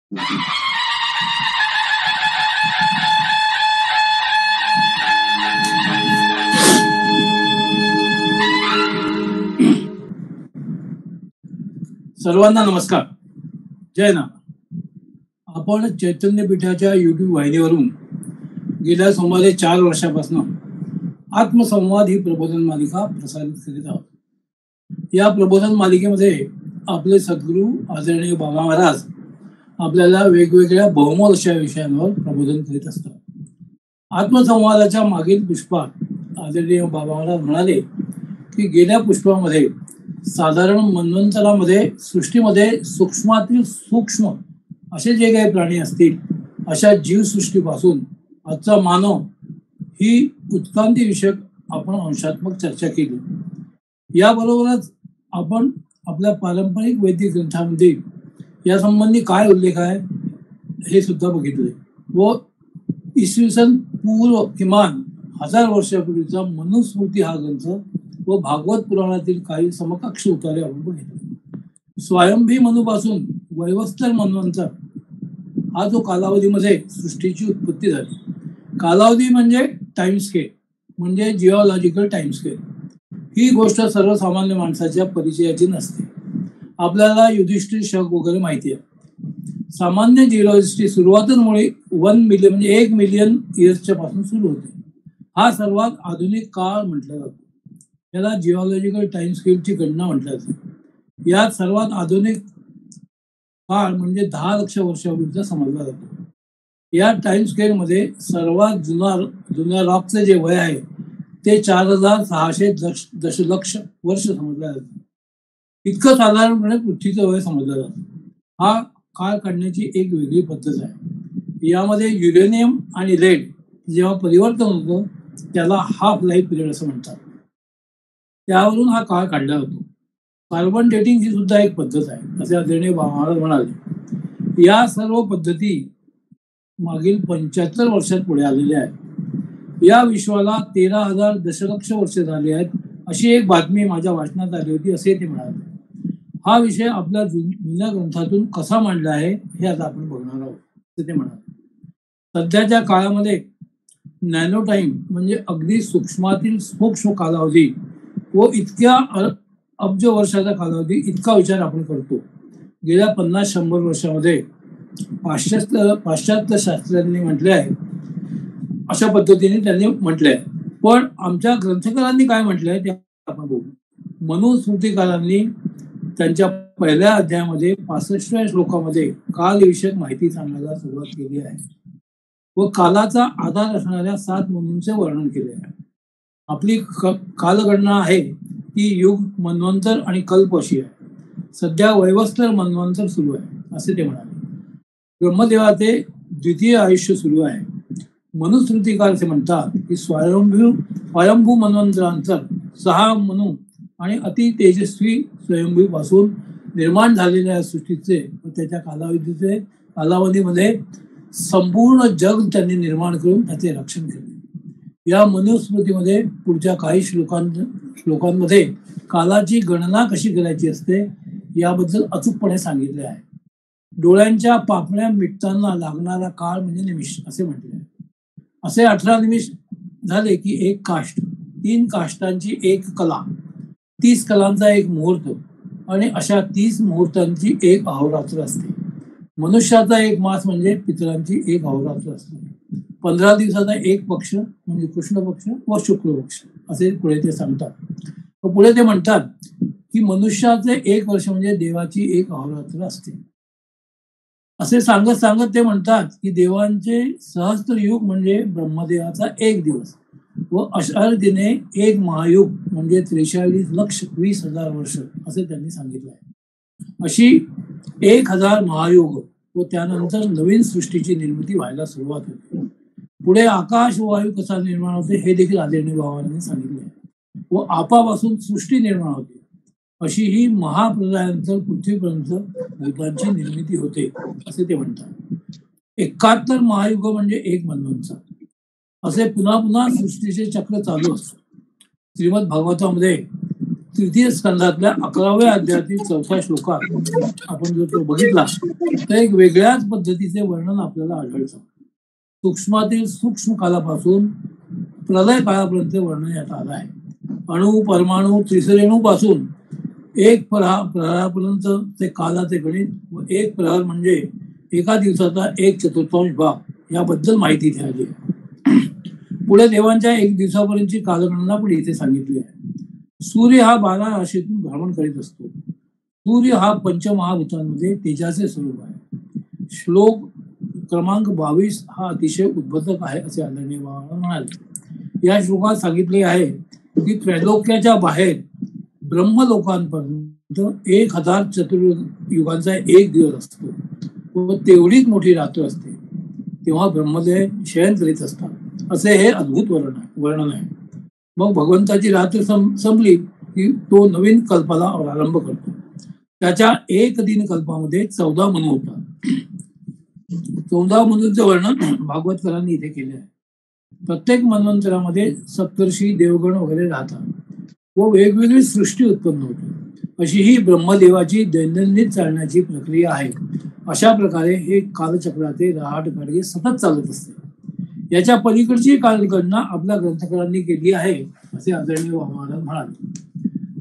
सर्वांना नमस्कार. जय ना. आपण चैतन्य पीठाच्या YouTube वाहिनीवरून गेल्या सुमारे 4 वर्षापासून आत्मसंवाद ही प्रबोधन मालिका प्रसारित करीत आहोत. या प्रबोधन मालिकेमध्ये आपले सद्गुरू आदरणीय बाबा महाराज आपल्याला वेगवेगळ्या बहुमोल अशा विषयांवर प्रबोधन करीत असतात. आत्मसंवादाच्या मागील पुष्पात आदरणीय बाबा महाराज म्हणाले की गेल्या पुष्पामध्ये साधारण मन्वंतरामध्ये सृष्टीमध्ये सूक्ष्मातील सूक्ष्म असे जे काही प्राणी असतील अशा जीवसृष्टीपासून आजचा मानव ही उत्क्रांती विषयक आपण अंशात्मक चर्चा केली. याबरोबरच आपण आपल्या पारंपरिक वैदिक ग्रंथामध्ये यासंबंधी काय उल्लेख आहे हे सुद्धा बघितले व इसवी सन पूर्व किमान 1000 वर्षापूर्वीचा मनुस्मृती हा ग्रंथ व भागवत पुराणातील काही समकक्ष उतारे आपण बघितले. स्वयंभी मनूपासून वैवस्तर मन्वंतर हा जो कालावधीमध्ये सृष्टीची उत्पत्ती झाली. कालावधी म्हणजे टाइम स्केल म्हणजे जिओलॉजिकल टाइम स्केल. ही गोष्ट सर्वसामान्य माणसाच्या परिचयाची नसते. आपल्याला युधिष्ठिर शक वगैरे माहिती आहे. सामान्य जिओलॉजीची सुरुवातच मुळे 1 मिलियन म्हणजे 1 मिलियन इयर्सच्या पासून सुरू होते. हा सर्वात आधुनिक काळ म्हटला जातो. याला जिओलॉजिकल टाइम स्केलची गणना म्हटलं जाते. यात सर्वात आधुनिक काळ म्हणजे 10 लक्ष वर्षापूर्वीचा समजला जातो. या टाइम स्केलमध्ये सर्वात जुन्या रॉकचे जे वय आहे ते 4600 दशलक्ष वर्ष समजलं जातं. इतकं साधारणपणे पृथ्वीचं वय समजलं जातं. हा काळ काढण्याची एक वेगळी पद्धत आहे. यामध्ये युरेनियम आणि लेड जेव्हा परिवर्तन होतं त्याला हाफ लाईफ पिरियड असं म्हणतात. त्यावरून हा काळ काढला जातो. कार्बन डेटिंग ही सुद्धा एक पद्धत आहे असे आदरणीय बाबा महाराज म्हणाले. या सर्व पद्धती मागील 75 वर्षात पुढे आलेल्या आहेत. या विश्वाला 13,000 दशलक्ष वर्ष झाली आहेत अशी एक बातमी माझ्या वाचनात आली होती असे ते म्हणाले. हा विषय आपल्या जुन्या ग्रंथातून कसा मांडला आहे हे आता आपण बघणार आहोत असे ते म्हणाले. सध्याच्या काळामध्ये नॅनो टाईम म्हणजे अगदी सूक्ष्मातील सूक्ष्म कालावधी व इतक्या अब्ज वर्षाचा कालावधी इतका विचार आपण करतो. गेल्या 50-100 वर्षामध्ये पाश्चात्य शास्त्रज्ञांनी म्हटले आहे अशा पद्धतीने त्यांनी म्हटले आहे. पण आमच्या ग्रंथकारांनी काय म्हटलंय ते आपण बघू. मनुस्मृतिकारांनी त्यांच्या पहिल्या अध्यायामध्ये 65व्या श्लोकामध्ये कालविषयक माहिती सांगायला सुरुवात केली आहे व कालाचा आधार असणाऱ्या 7 मनूंचे वर्णन केले आहे. आपली कालगणना आहे ती युग, मन्वंतर आणि कल्प अशी आहे. सध्या वैवस्तर मन्वंतर सुरू आहे असे ते म्हणाले. ब्रह्मदेवाचे द्वितीय आयुष्य सुरू आहे. मनुस्मृतिकार असे म्हणतात की स्वयंभू मन्वंतरांतर 6 मनू आणि अति तेजस्वी स्वयंभू पासून निर्माण झालेल्या सृष्टीचे व त्याच्या कालावधीमध्ये संपूर्ण जग त्यांनी निर्माण करून त्याचे रक्षण केले. या मनुस्मृतीमध्ये पुढच्या काही श्लोकांमध्ये कालाची गणना कशी करायची असते याबद्दल अचूकपणे सांगितले आहे. डोळ्यांच्या पापण्या मिटताना लागणारा काळ म्हणजे निमिष असे म्हटले आहे. असे 18 निमिष झाले की एक काष्ट, 3 काष्टांची एक कला, 30 कलांचा एक मुहूर्त आणि अशा 30 मुहूर्तांची एक अहोरात्र असते. मनुष्याचा एक मास म्हणजे पितरांची एक अहोरात्र असते. 15 दिवसाचा एक पक्ष म्हणजे कृष्ण पक्ष व शुक्ल पक्ष असे पुढे ते सांगतात. पुढे ते म्हणतात की मनुष्याचे 1 वर्ष म्हणजे देवाची एक अहोरात्र असते. असे सांगत ते म्हणतात की देवांचे सहस्त्र युग म्हणजे ब्रह्मदेवाचा 1 दिवस व अशा रीतीने 1 महायुग म्हणजे 43,20,000 वर्ष असे त्यांनी सांगितले आहे. अशी 1000 महायुग व त्यानंतर नवीन सृष्टीची निर्मिती व्हायला सुरुवात होते. पुढे आकाश व वायू कसा निर्माण होते हे देखील आदरणीय बाबांनी सांगितले आहे व आपापासून सृष्टी निर्माण होते. अशी ही महाप्रलयानंतर पृथ्वीपर्यंत भूतांची निर्मिती होते असे ते म्हणतात. 71 महायुग म्हणजे 1 मन्वंतर. असे पुन्हा पुन्हा सृष्टीचे चक्र चालू असते. श्रीमद भागवतामध्ये तृतीय स्कंधातल्या 11व्या अध्यायातील 4था श्लोकात आपण जर तो बघितला तर एक वेगळ्याच पद्धतीचे वर्णन आपल्याला आढळतं. सूक्ष्मातील सूक्ष्म कालापासून प्रलय काळापर्यंत वर्णन यात आलं आहे. अणु परमाणु त्रिसरेणू पासून एक प्रहरापर्यंत ते कालाचे गणित व एक प्रहर म्हणजे एका दिवसाचा 1/4 भाग याबद्दल माहिती द्यावी. पुढे देवांच्या 1 दिवसापर्यंतची कालगणना पण इथे सांगितली आहे. सूर्य हा 12 राशीतून भ्रमण करीत असतो. सूर्य हा पंचमहाभूतांमध्ये तेजाचे स्वरूप आहे. श्लोक क्रमांक 22 हा अतिशय उद्बोधक आहे असे आदरणीय बाबा म्हणाले. या श्लोकात सांगितले आहे की त्रैलोक्याच्या बाहेर ब्रह्मलोकांपर्यंत 1000 चतुर्युगांचा 1 दिवस असतो व तेवढीच मोठी रात्र असते. तेव्हा ब्रह्मदेव शयन करीत असतात असे हे अद्भुत वर्णन आहे. मग भगवंताची रात्र संपली की तो नवीन कल्पाला प्रारंभ करतो. त्याच्या 1 दिन कल्पामध्ये 14 मनू होतात. 14 मनूंचे वर्णन भागवतकरांनी इथे केले आहे. प्रत्येक मन्वंतरामध्ये सप्तर्षी देवगण वगैरे राहतात व वेगवेगळी सृष्टी उत्पन्न होते. अशी ही ब्रह्मदेवाची दैनंदिन चालण्याची प्रक्रिया आहे. अशा प्रकारे हे कालचक्राचे रहाटगाडगे सतत चालत असते. याच्या पलीकडची कालगणना आपल्या ग्रंथकारांनी केली आहे असे आदरणीय महाराज म्हणाले.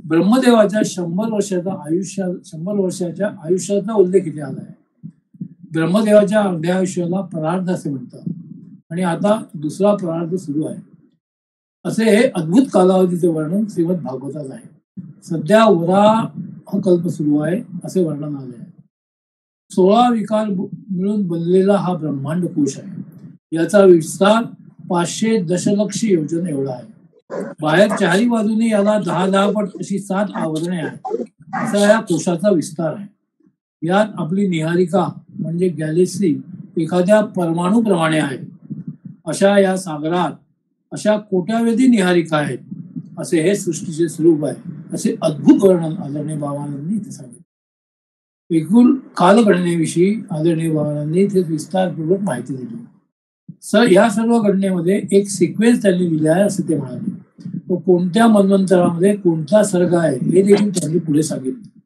ब्रह्मदेवाच्या 100 वर्षाच्या आयुष्याचा उल्लेख इथे आला आहे. ब्रह्मदेवाच्या अर्ध्या आयुष्याला प्रारब्ध असे म्हणतात आणि आता दुसरा प्रारब्ध सुरू आहे असे हे अद्भुत कालावधीचे वर्णन श्रीमद भागवतात आहे. सध्या वराह कल्प सुरू आहे असे वर्णन आले आहे. 16 विकार मिळून बनलेला हा ब्रह्मांड कोश आहे. याचा विस्तार 500 दशलक्ष योजन एवढा आहे. बाहेर चारी बाजूने याला 10 पट अशी 7 आवरणे आहेत. असा या कोशाचा विस्तार आहे. यात आपली निहारिका म्हणजे गॅलेक्सी एखाद्या परमाणूप्रमाणे आहे. अशा या सागरात अशा कोट्यावधी निहारिका आहेत असे हे सृष्टीचे स्वरूप आहे असे अद्भुत वर्णन आदरणीय बाबांनी इथे सांगितले. एकूण कालगणनेविषयी आदरणीय बाबांनी इथे विस्तारपूर्वक माहिती दिली. या सर्व घटनेमध्ये एक सिक्वेन्स त्यांनी दिला आहे असे ते म्हणाले. व कोणत्या मन्वंतरामध्ये कोणता सर्ग आहे हे देखील त्यांनी पुढे सांगितले.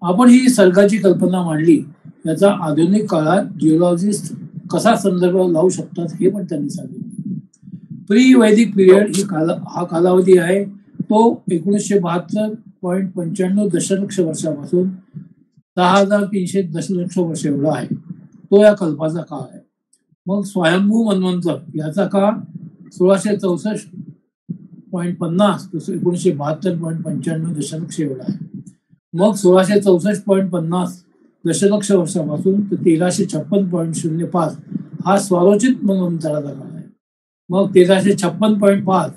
आपण ही सर्गाची कल्पना मांडली. याचा आधुनिक काळात जिओलॉजिस्ट कसा संदर्भ लावू शकतात हे पण त्यांनी सांगितले. प्री वैदिक पिरियड हा कालावधी आहे. तो 1972.95 दशलक्ष वर्षापासून 6300 दशलक्ष वर्ष एवढा आहे. तो या कल्पाचा काळ आहे. मग स्वयंभू मन्वंतर याचा काळ 1664.50 ते 1972.95 दशलक्ष एवढा आहे. मग 1664.50 दशलक्ष वर्षापासून ते 1356.05 हा स्वारोचित मन्वंतराचा काळ आहे. मग 1356.5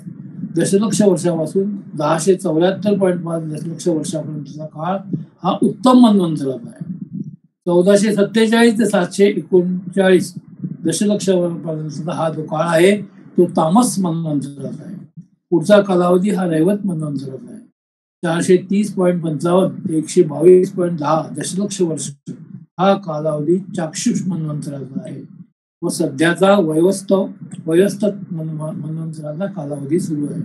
दशलक्ष वर्षापासून 1074.5 दशलक्ष वर्षापर्यंतचा काळ हा उत्तम मन्वंतराचा आहे. 1447 ते 739 दशलक्ष वर्षापर्यंतचा हा जो काळ आहे तो तामस मन्वंतराचा आहे. पुढचा कालावधी हा रैवत मन्वंतराचा आहे. 430.55 ते 122.10 दशलक्ष वर्ष हा कालावधी चाक्षुष मन्वंतराचा आहे व सध्याचा वयस्क मन्वंतराचा कालावधी सुरू आहे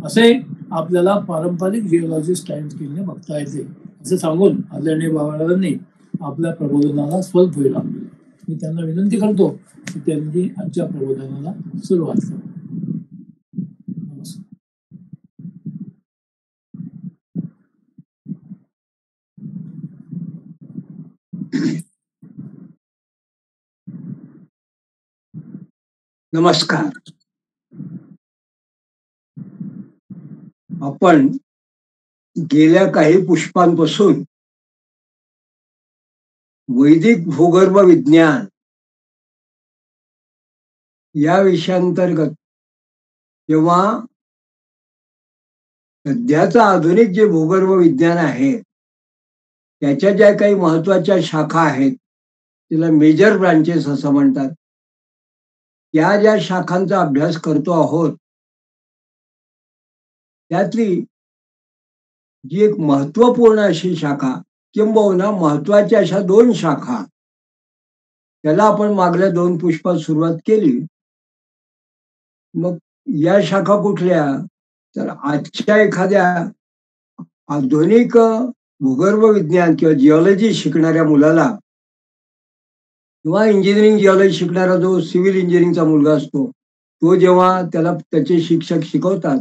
असे आपल्याला पारंपरिक जिओलॉजिस्ट टाइम स्केलने बघता येते असे सांगून आदरणीय बाबांनी आपल्या प्रबोधनाला स्वल्प विराम दिला. मी त्यांना विनंती करतो की त्यांनी आजच्या प्रबोधनाला सुरुवात करावी. नमस्कार. आपण गेल्या काही पुष्पांपासून वैदिक भूगर्भ विज्ञान या विषयांतर्गत जेव्हा सध्याचं आधुनिक जे भूगर्भ विज्ञान आहे त्याच्या ज्या काही महत्वाच्या शाखा आहेत त्याला मेजर ब्रांचेस असं म्हणतात. त्या ज्या शाखांचा अभ्यास करतो आहोत त्यातली जी एक महत्वपूर्ण अशी शाखा किंबहुना महत्वाच्या अशा 2 शाखा त्याला आपण मागल्या 2 पुष्पात सुरुवात केली. मग या शाखा कुठल्या तर आजच्या एखाद्या आधुनिक भूगर्भ विज्ञान किंवा जिओलॉजी शिकणाऱ्या मुलाला किंवा इंजिनिअरिंग जिओलॉजी शिकणारा जो सिव्हिल इंजिनिअरिंगचा मुलगा असतो, तो जेव्हा त्याला त्याचे शिक्षक शिकवतात,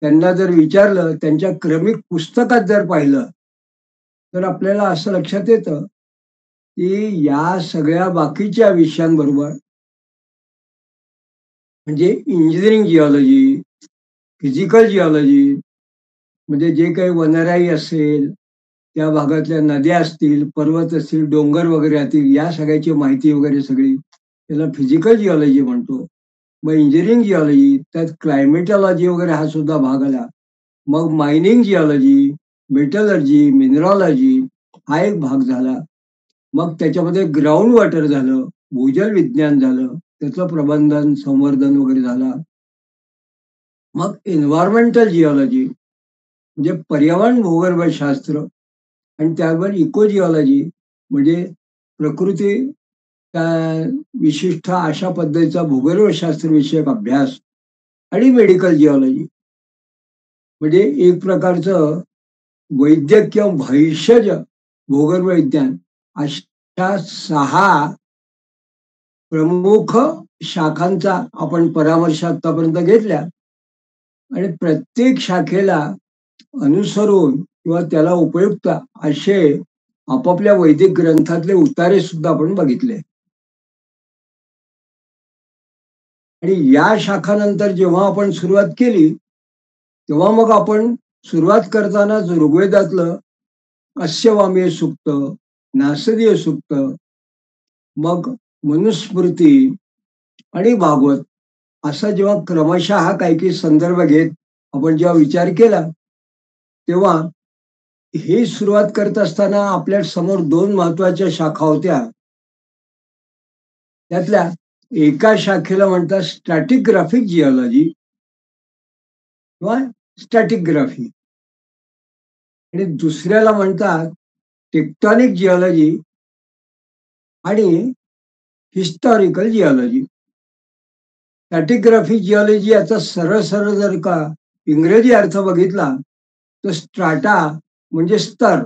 त्यांना जर विचारलं, त्यांच्या क्रमिक पुस्तकात जर पाहिलं, तर आपल्याला असं लक्षात येतं, की या सगळ्या बाकीच्या विषयांबरोबर म्हणजे इंजिनिअरिंग जिओलॉजी, फिजिकल जिओलॉजी म्हणजे जे काही वनराई असेल, त्या भागातल्या नद्या असतील, पर्वत असतील, डोंगर वगैरे असतील, या सगळ्याची माहिती वगैरे सगळी त्याला फिजिकल जिओलॉजी म्हणतो. मग इंजिनिअरिंग जिओलॉजी, त्यात क्लायमेटॉलॉजी वगैरे हा सुद्धा भाग आला. मग मायनिंग जिओलॉजी, मेटलर्जी, मिनरॉलॉजी हा एक भाग झाला. मग त्याच्यामध्ये ग्राउंड वॉटर झालं, भूजल विज्ञान झालं, त्याचं प्रबंधन, संवर्धन वगैरे झाला. मग एन्व्हायरमेंटल जिओलॉजी म्हणजे पर्यावरण भूगर्भशास्त्र आणि त्यावर इकोजिओलॉजी म्हणजे प्रकृती विशिष्ट अशा पद्धतीचा भूगर्भशास्त्र विषयक अभ्यास आणि मेडिकल जिओलॉजी म्हणजे एक प्रकारचं वैद्यक किंवा भैषज भूगर्भ विज्ञान अशा 6 प्रमुख शाखांचा आपण परामर्श आतापर्यंत घेतल्या आणि प्रत्येक शाखेला अनुसरून किंवा त्याला उपयुक्त असे आपापल्या वैदिक ग्रंथातले उतारे सुद्धा आपण बघितले. आणि या शाखानंतर जेव्हा आपण सुरुवात केली, तेव्हा मग आपण सुरुवात करताना ऋग्वेदातलं अस्यवामीय सूक्त, नासदीय सूक्त, मग मनुस्मृती आणि भागवत असा जेव्हा क्रमशः हा काही संदर्भ घेत आपण जेव्हा विचार केला, तेव्हा ही सुरुवात करत असताना आपल्या समोर 2 महत्वाच्या शाखा होत्या. त्यातल्या एका शाखेला म्हणतात स्टॅटिक ग्राफिक जिओलॉजी किंवा स्टॅटिक ग्राफी आणि दुसऱ्याला म्हणतात टेक्टॉनिक जिओलॉजी आणि historical geology. Static graphic geology याचा सरळ सरळ जर का इंग्रजी अर्थ बघितला तर स्ट्राटा म्हणजे स्तर,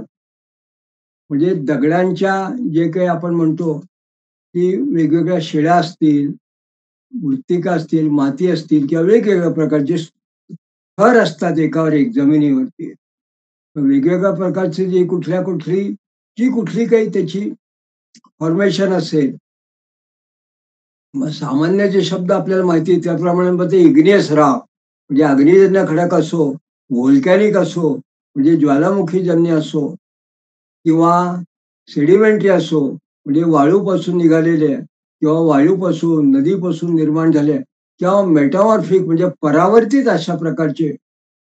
म्हणजे दगडांच्या जे काही आपण म्हणतो की वेगवेगळ्या शिळा असतील, मृत्तिका असतील, माती असतील किंवा वेगवेगळ्या प्रकारचे थर असतात एकावर एक जमिनीवरती. वेगवेगळ्या प्रकारची जी कुठली काही त्याची फॉर्मेशन असेल, मग सामान्य जे शब्द आपल्याला माहिती आहे त्याप्रमाणे मग ते इग्नियस रॉक म्हणजे अग्निजन्य खडक असो, व्होल्कॅनिक असो म्हणजे ज्वालामुखीजन्य असो किंवा सेडिमेंटरी असो म्हणजे वाळूपासून निघालेले किंवा वायूपासून, नदीपासून निर्माण झाले किंवा मेटामॉर्फिक म्हणजे परावर्तित अशा प्रकारचे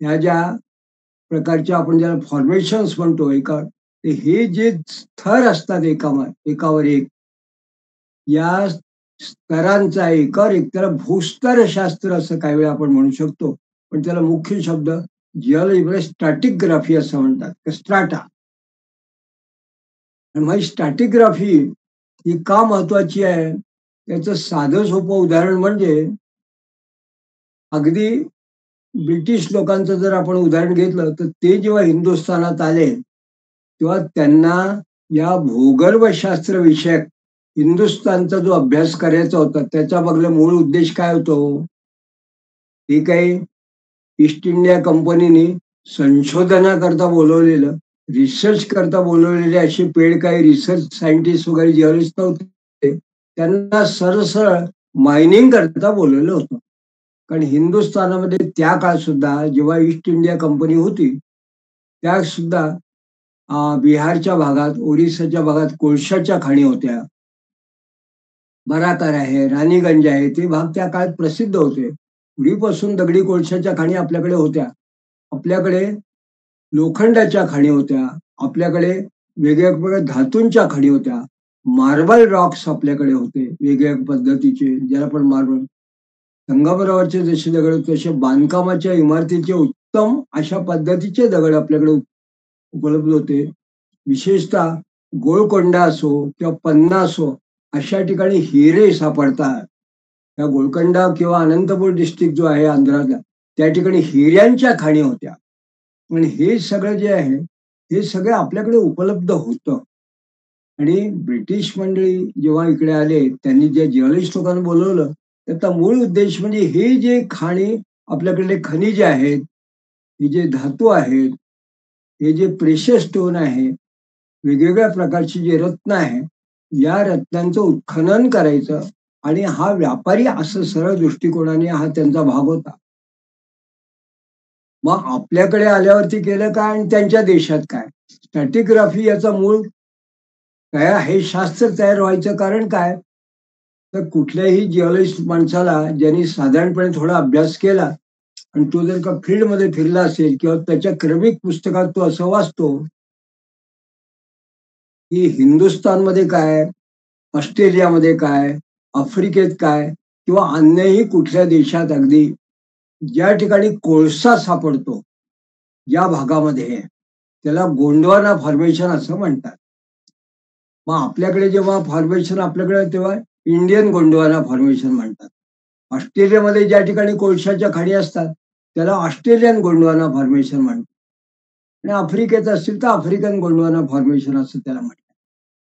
ह्या ज्या प्रकारच्या आपण ज्याला फॉर्मेशन्स म्हणतो हे जे थर असतात एकावर एक, या स्तरांचा एकावर एक त्याला भूस्तर शास्त्र असं काही वेळा आपण म्हणू शकतो. पण त्याला मुख्य शब्द जिओलॉजी मध्ये स्टॅटिक ग्राफी असं म्हणतात, स्ट्राटा. मग स्टॅटिग्राफी ही का महत्वाची आहे, त्याचं साधं सोपं उदाहरण म्हणजे अगदी ब्रिटिश लोकांचं जर आपण उदाहरण घेतलं तर ते जेव्हा हिंदुस्थानात आले तेव्हा त्यांना या भूगर्भशास्त्र विषयक हिंदुस्थानचा जो अभ्यास करायचा होता त्याचा मागला मूळ उद्देश काय होतो, हे काही ईस्ट इंडिया कंपनीने संशोधनाकरता बोलवलेलं, रिसर्च करता बोलवलेले असे पेड काही रिसर्च सायंटिस्ट वगैरे जिओलॉजिस्ट नव्हते, त्यांना सरळ मायनिंग करता बोलवलं होतं. कारण हिंदुस्थानामध्ये त्या काळात सुद्धा जेव्हा ईस्ट इंडिया कंपनी होती त्या सुद्धा बिहारच्या भागात, ओरिसाच्या भागात कोळशाच्या खाणी होत्या. बराकर आहे, राणीगंज आहे, ते भाग त्या काळात प्रसिद्ध होते. पूर्वीपासून दगडी कोळशाच्या खाणी आपल्याकडे होत्या. आपल्याकडे लोखंडाच्या खाणी होत्या, आपल्याकडे वेगवेगळ्या धातूंच्या खाणी होत्या, मार्बल रॉक्स आपल्याकडे होते वेगवेगळ्या पद्धतीचे, ज्याला आपण मार्बल संगमरवरचे जसे दगड तसे बांधकामाच्या इमारतीचे उत्तम अशा पद्धतीचे दगड आपल्याकडे उपलब्ध होते. विशेषतः गोलकोंडा असो किंवा पन्ना असो अशा ठिकाणी हिरे सापडतात. त्या गोलकोंडा किंवा अनंतपूर डिस्ट्रिक्ट जो आहे आंध्रातला त्या ठिकाणी हिऱ्यांच्या खाणी होत्या. आणि हे सगळं जे आहे हे सगळं आपल्याकडे उपलब्ध होतं. आणि ब्रिटिश मंडळी जेव्हा इकडे आले, त्यांनी ज्या जिओलॉजिस्ट लोकांना बोलवलं, त्याचा मूळ उद्देश म्हणजे हे जे खाणी आपल्याकडले खनिजे आहेत, हे जे धातू आहेत, हे जे प्रेशस स्टोन आहे, वेगवेगळ्या प्रकारची जे रत्न आहे, या रत्नांचं उत्खनन करायचं आणि हा व्यापारी असं सरळ दृष्टिकोनाने हा त्यांचा भाग होता. मग आपल्याकडे आल्यावरती केलं काय आणि त्यांच्या देशात काय? स्ट्रॅटिग्राफी याचा मूळ काय हे शास्त्र तयार व्हायचं कारण काय? तर कुठल्याही जिओलॉजिस्ट माणसाला ज्यांनी साधारणपणे थोडा अभ्यास केला आणि तो जर का फील्डमध्ये फिरला असेल किंवा त्याच्या क्रमिक पुस्तकात तो असं वाचतो, की हिंदुस्थानमध्ये काय, ऑस्ट्रेलियामध्ये काय, आफ्रिकेत काय किंवा अन्यही कुठल्या देशात अगदी ज्या ठिकाणी कोळसा सापडतो, ज्या भागामध्ये त्याला गोंडवाना फॉर्मेशन असं म्हणतात. मग आपल्याकडे जेव्हा फॉर्मेशन आपल्याकडे तेव्हा इंडियन गोंडवाना फॉर्मेशन म्हणतात. ऑस्ट्रेलियामध्ये ज्या ठिकाणी कोळशाच्या खाणी असतात, त्याला ऑस्ट्रेलियन गोंडवाना फॉर्मेशन म्हणतात. आणि आफ्रिकेत असतील तर आफ्रिकन गोंडवाना फॉर्मेशन असं त्याला म्हणतात.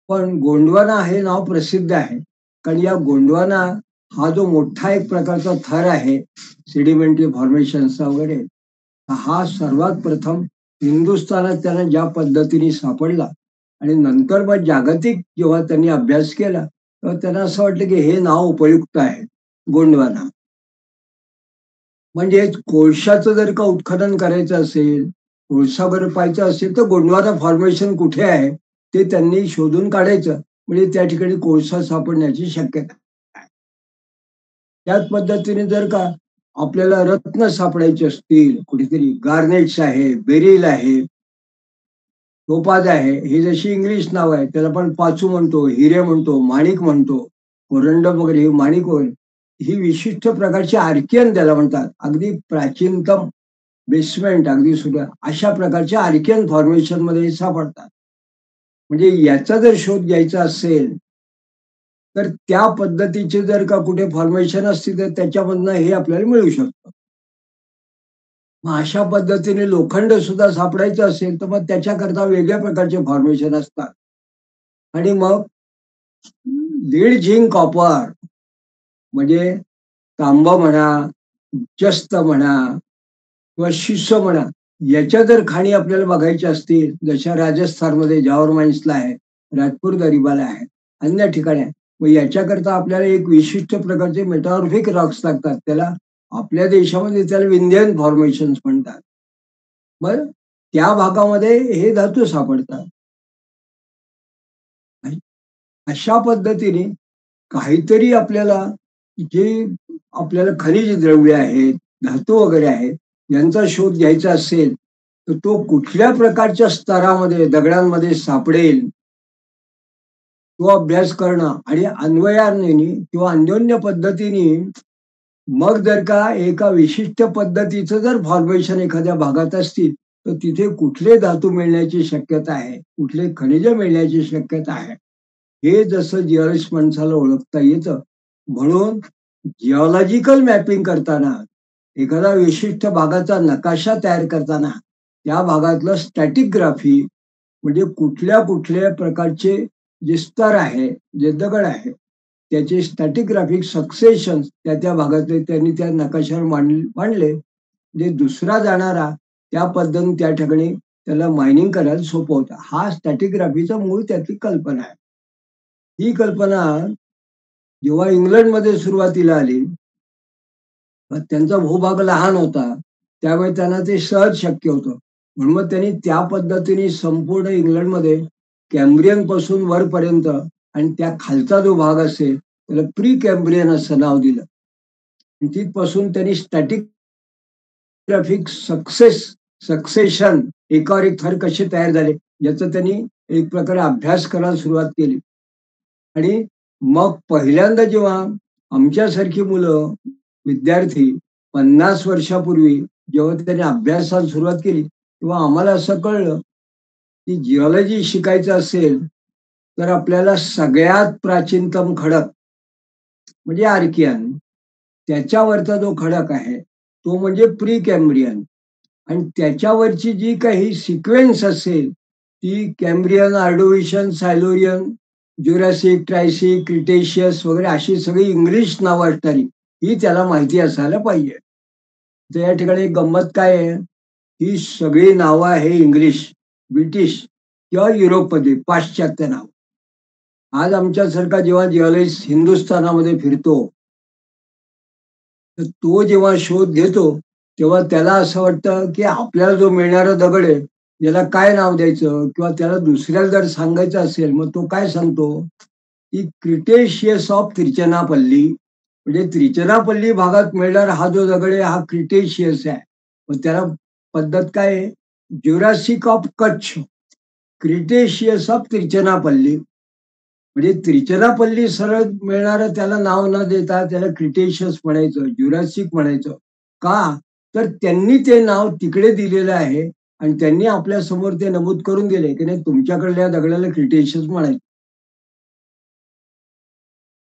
पण गोंडवाना हे नाव प्रसिद्ध आहे. कारण या गोंडवाना हा जो मोठा एक प्रकारचा थर आहे, सेडिमेंटरी फॉर्मेशनचा वगैरे, हा सर्वात प्रथम हिंदुस्थानात त्यांना ज्या पद्धतीने सापडला आणि नंतर मग जागतिक जेव्हा त्यांनी अभ्यास केला, तेव्हा त्यांना असं वाटलं की हे नाव उपयुक्त आहे, गोंडवाना. म्हणजे कोळशाचं जर का उत्खनन करायचं असेल, कोळसा जर पाहायचं असेल, तर गोंडवाना फॉर्मेशन कुठे आहे ते त्यांनी शोधून काढायचं. म्हणजे त्या ठिकाणी कोळसा सापडण्याची शक्यता आहे. त्याच पद्धतीने जर का आपल्याला रत्न सापडायचे असतील, कुठेतरी गार्नेट्स आहे, बेरिल आहे, टोपाज आहे, ही जशी इंग्लिश नाव आहे, त्याला आपण पाचू म्हणतो, हिरे म्हणतो, माणिक म्हणतो, कोरंडम वगैरे हे माणिक वगैरे, ही विशिष्ट प्रकारची आर्कियन त्याला म्हणतात. अगदी प्राचीनतम बेसमेंट अगदी सुद्धा अशा प्रकारच्या आर्कियन फॉर्मेशन मध्ये हे सापडतात. म्हणजे याचा जर शोध घ्यायचा असेल, तर त्या पद्धतीचे जर का कुठे फॉर्मेशन असतील, तर त्याच्यामधनं हे आपल्याला मिळू शकतं. मग अशा पद्धतीने लोखंड सुद्धा सापडायचं असेल, तर मग त्याच्याकरता वेगळ्या प्रकारचे फॉर्मेशन असतात. आणि मग लीड झिंक कॉपर म्हणजे तांबा म्हणा, जस्त म्हणा किंवा शिसं म्हणा, याच्या जर खाणी आपल्याला बघायच्या असतील, जशा राजस्थानमध्ये जावर माइन्सला आहे, राजपूर दरिबाला आहे, अन्य ठिकाणी आहे. मग याच्याकरता आपल्याला एक विशिष्ट प्रकारचे मेटॉर्फिक रॉक्स लागतात. त्याला आपल्या देशामध्ये त्याला विंध्यन फॉर्मेशन्स म्हणतात. बरं, त्या भागामध्ये हे धातू सापडतात. अशा पद्धतीने काहीतरी आपल्याला जे आपल्याला खनिज द्रव्य आहेत, धातू वगैरे आहेत, यांचा शोध घ्यायचा असेल, तर तो कुठल्या प्रकारच्या स्तरामध्ये, दगडांमध्ये सापडेल, तो अभ्यास करणं आणि अन्वयाने किंवा अन्योन्य पद्धतीने मग जर का एका विशिष्ट पद्धतीचं जर फॉर्मेशन एखाद्या भागात असतील, तर तिथे कुठले धातू मिळण्याची शक्यता आहे, कुठले खनिज मिळण्याची शक्यता आहे, हे जसं जिओलॉजिस्ट माणसाला ओळखता येतं. म्हणून जिओलॉजिकल मॅपिंग करताना, एखादा विशिष्ट भागाचा नकाशा तयार करताना, त्या भागातलं स्टॅटिग्राफी म्हणजे कुठल्या कुठल्या प्रकारचे जे स्तर आहे, जे दगड आहे, त्याचे स्टॅटिग्राफिक सक्सेशन त्या त्या भागातले त्यांनी त्या नकाशावर मांडले, म्हणजे दुसरा जाणारा त्या पद्धतीने त्या ठिकाणी त्याला मायनिंग करायला सोपं होतं. हा स्टॅटिग्राफीचा मूळ त्यातली कल्पना आहे. ही कल्पना जेव्हा इंग्लंडमध्ये सुरुवातीला आली, त्यांचा भूभाग लहान होता, त्यामुळे त्यांना ते सहज शक्य होतं. म्हणून मग त्यांनी त्या पद्धतीने संपूर्ण इंग्लंडमध्ये कॅम्ब्रियन पासून वरपर्यंत आणि त्या खालचा जो भाग असेल त्याला प्री कॅम्ब्रियन असं नाव दिलं. तिथपासून त्यांनी स्टॅटिग्राफिक सक्सेशन एकावर एक थर कसे तयार झाले याचा त्यांनी एक प्रकारे अभ्यास करायला सुरुवात केली. आणि मग पहिल्यांदा जेव्हा आमच्यासारखी मुलं, विद्यार्थी 50 वर्षापूर्वी जेव्हा त्यांनी अभ्यासाला सुरुवात केली, तेव्हा आम्हाला असं कळलं, की जिओलॉजी शिकायचं असेल, तर आपल्याला सगळ्यात प्राचीनतम खडक म्हणजे आर्कियन, त्याच्यावरचा जो खडक आहे, तो म्हणजे प्री कॅम्ब्रियन आणि त्याच्यावरची जी काही सिक्वेन्स असेल ती कॅम्ब्रियन, ऑर्डोविशियन, सायलोरियन, ज्युरासिक, ट्रायसिक, क्रिटेशियस वगैरे अशी सगळी इंग्लिश नावं असणारी ही त्याला माहिती असायला पाहिजे. तर या ठिकाणी एक गंमत काय आहे, ही सगळी नावं आहे इंग्लिश, ब्रिटिश किंवा युरोपमध्ये पाश्चात्य नाव. आज आमच्यासारखा जेव्हा जिओलॉजिस्ट हिंदुस्थानामध्ये फिरतो, तर तो जेव्हा शोध घेतो तेव्हा त्याला असं वाटतं की आपल्याला जो मिळणारा दगड आहे याला काय नाव द्यायचं, किंवा त्याला दुसऱ्याला जर सांगायचं असेल मग तो काय सांगतो की क्रिटेशियस ऑफ त्रिचनापल्ली, म्हणजे त्रिचनापल्ली भागात मिळणारा हा जो दगड आहे हा क्रिटेशियस आहे. मग त्याला पद्धत काय आहे, Jurassic of Kutch, Cretaceous of Trichinopoly. म्हणजे त्रिचनापल्ली सरळ मिळणारं त्याला नाव न देता त्याला क्रिटेशियस म्हणायचं, ज्युरासिक म्हणायचं. का? तर त्यांनी ते नाव तिकडे दिलेलं आहे आणि त्यांनी आपल्या समोर ते नमूद करून दिले की नाही तुमच्याकडल्या दगडाला क्रिटेशियस म्हणायचं.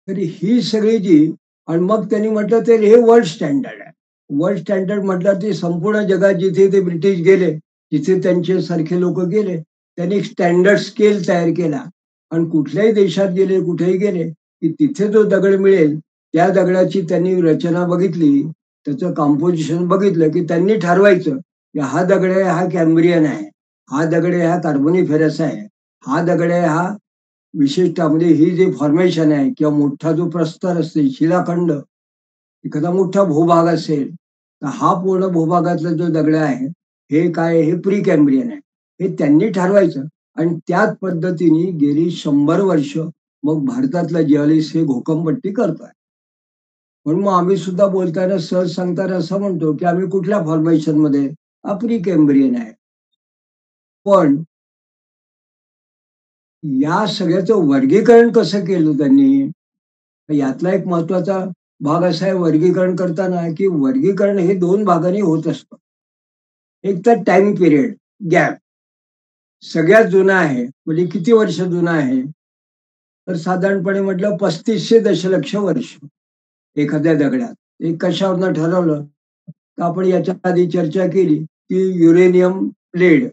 तर ही सगळी जी, आणि मग त्यांनी म्हटलं तर हे वर्ल्ड स्टँडर्ड आहे. वर्ल्ड स्टँडर्ड म्हटलं ते संपूर्ण जगात जिथे ते ब्रिटिश गेले, जिथे त्यांचे सारखे लोक गेले, त्यांनी एक स्टँडर्ड स्केल तयार केला. आणि कुठल्याही देशात गेले, कुठेही गेले, की तिथे जो दगड मिळेल त्या दगडाची त्यांनी रचना बघितली, त्याचं कॉम्पोजिशन बघितलं की त्यांनी ठरवायचं की हा दगड आहे हा कॅम्ब्रियन आहे, हा दगड आहे हा कार्बोनिफेरस आहे, हा दगड आहे हा विशेषतः म्हणजे ही जी फॉर्मेशन आहे किंवा मोठा जो प्रस्तर असते शिलाखंड, एखादा मोठा भूभाग असेल तर हा पूर्ण भूभागातला जो दगड आहे हे काय, हे प्री कॅम्ब्रियन आहे, हे त्यांनी ठरवायचं. आणि त्याच पद्धतीने गेली 100 वर्ष मग भारतातला जिओलॉजिस्ट हे घोकंपट्टी करतोय. म्हणून मग आम्ही सुद्धा बोलताना सहज सांगताना असं म्हणतो की आम्ही कुठल्या फॉर्मेशन मध्ये, प्री कॅम्ब्रियन आहे. पण या सगळ्याचं वर्गीकरण कसं केलं त्यांनी, यातला एक महत्वाचा भाग असा आहे वर्गीकरण करताना, की वर्गीकरण हे 2 भागांनी होत असतं. एक तर टाइम पिरियड, गॅप. सगळ्यात जुना आहे म्हणजे किती वर्ष जुना आहे, तर साधारणपणे म्हटलं 3500 दशलक्ष वर्ष एखाद्या दगडात. हे कशावरनं ठरवलं, तर आपण याच्या आधी चर्चा केली की युरेनियम लेड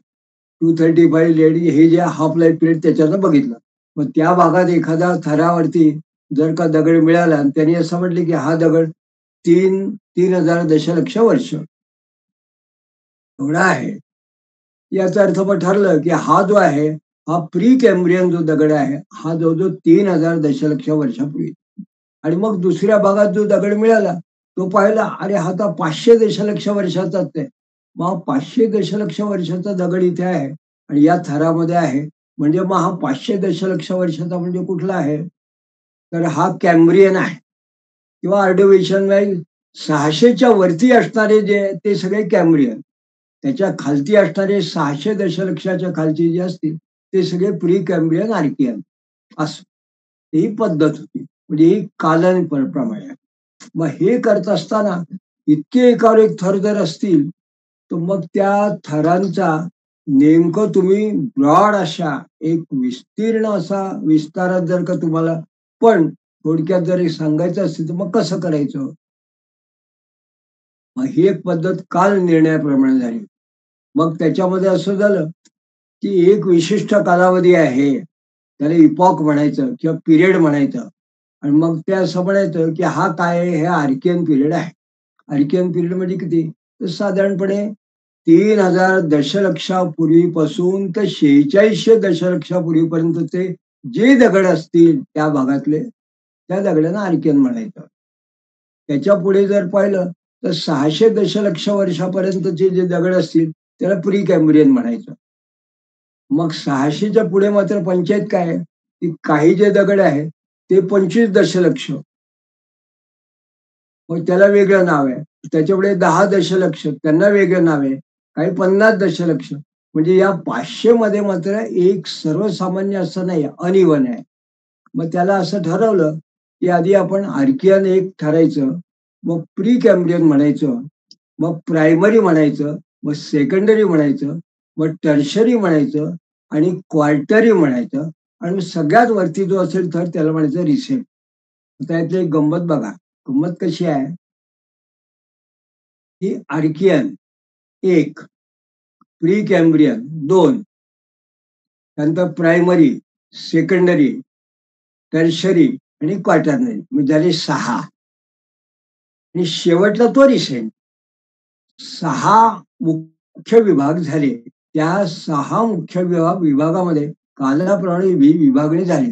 235 लेड हे जे हाफ लाईफ पिरियड त्याच्यानं बघितलं. मग त्या भागात एखाद्या थरावरती जर का दगड मिळाला आणि त्यांनी असं म्हटले की हा दगड 3000 दशलक्ष वर्ष एवढा आहे, याचा अर्थ मग ठरलं की हा जो आहे हा प्री कॅम्ब्रियन जो दगड आहे हा जवळजवळ 3000 दशलक्ष वर्षापूर्वी. आणि मग दुसऱ्या भागात जो दगड मिळाला तो पाहिला, अरे हा तर 500 दशलक्ष वर्षाचाच आहे. मग 500 दशलक्ष वर्षाचा दगड इथे आहे आणि या थरामध्ये आहे, म्हणजे मग हा 500 दशलक्ष वर्षाचा म्हणजे कुठला आहे, तर हा कॅम्ब्रियन आहे किंवा ऑर्डोविशियन. 600च्या वरती असणारे जे ते सगळे कॅम्ब्रियन, त्याच्या खालती असणारे 600 दशलक्षाच्या खालचे जे असतील ते सगळे प्री कॅम्ब्रियन, आर्कियन असं ही पद्धत होती. म्हणजे ही कालानुक्रमाने आहे. मग हे करत असताना इतके एकावर एक थर जर असतील तर मग त्या थरांचा नेमकं तुम्ही ब्रॉड अशा एक विस्तीर्ण असा विस्तारात जर का तुम्हाला, पण थोडक्यात जर हे सांगायचं असेल तर मग कसं करायचं. मग ही एक पद्धत काल निर्णयाप्रमाणे झाली. मग त्याच्यामध्ये असं झालं की एक विशिष्ट कालावधी आहे, त्याला इपॉक म्हणायचं किंवा पिरियड म्हणायचं. आणि मग ते असं म्हणायचं की हा काय आहे, हे आर्कियन पिरियड आहे. आर्कियन पिरियड म्हणजे किती, तर साधारणपणे 3000 दशलक्षापूर्वीपासून तर 4600 दशलक्षापूर्वीपर्यंतचे जे दगड असतील त्या भागातले, त्या दगडांना आर्कियन म्हणायचं. त्याच्या पुढे जर पाहिलं तर 600 दशलक्ष वर्षापर्यंतचे जे दगड असतील त्याला प्री कॅम्ब्रियन म्हणायचं. मग 600च्या पुढे मात्र पंचायत काय आहे, की काही जे दगड आहे ते 25 दशलक्ष, मग त्याला वेगळं नाव आहे. त्याच्यापुढे 10 दशलक्ष, त्यांना वेगळं नाव आहे. काही 50 दशलक्ष. म्हणजे या 500 मध्ये मात्र एक सर्वसामान्य असं नाही, अनइवन आहे. मग त्याला असं ठरवलं की आधी आपण आर्कियन एक ठरायचं, मग प्री कॅम्ब्रियन म्हणायचं, मग प्रायमरी म्हणायचं, मग सेकंडरी म्हणायचं, मग टर्शरी म्हणायचं आणि क्वार्टरी म्हणायचं. आणि मग सगळ्यात वरती जो असेल तर त्याला म्हणायचं रिसेंट. आता यातली एक गंमत बघा. गंमत कशी आहे, की आर्कियन एक प्री कॅम्ब्रियन 2, त्यानंतर प्रायमरी, सेकंडरी, टर्शरी आणि क्वाटर्नरी म्हणजे झाले 6. आणि शेवटला तो रिसेंट. 6 मुख्य विभाग झाले. त्या 6 मुख्य विभागामध्ये कालाप्रमाणे विभागणी झाली.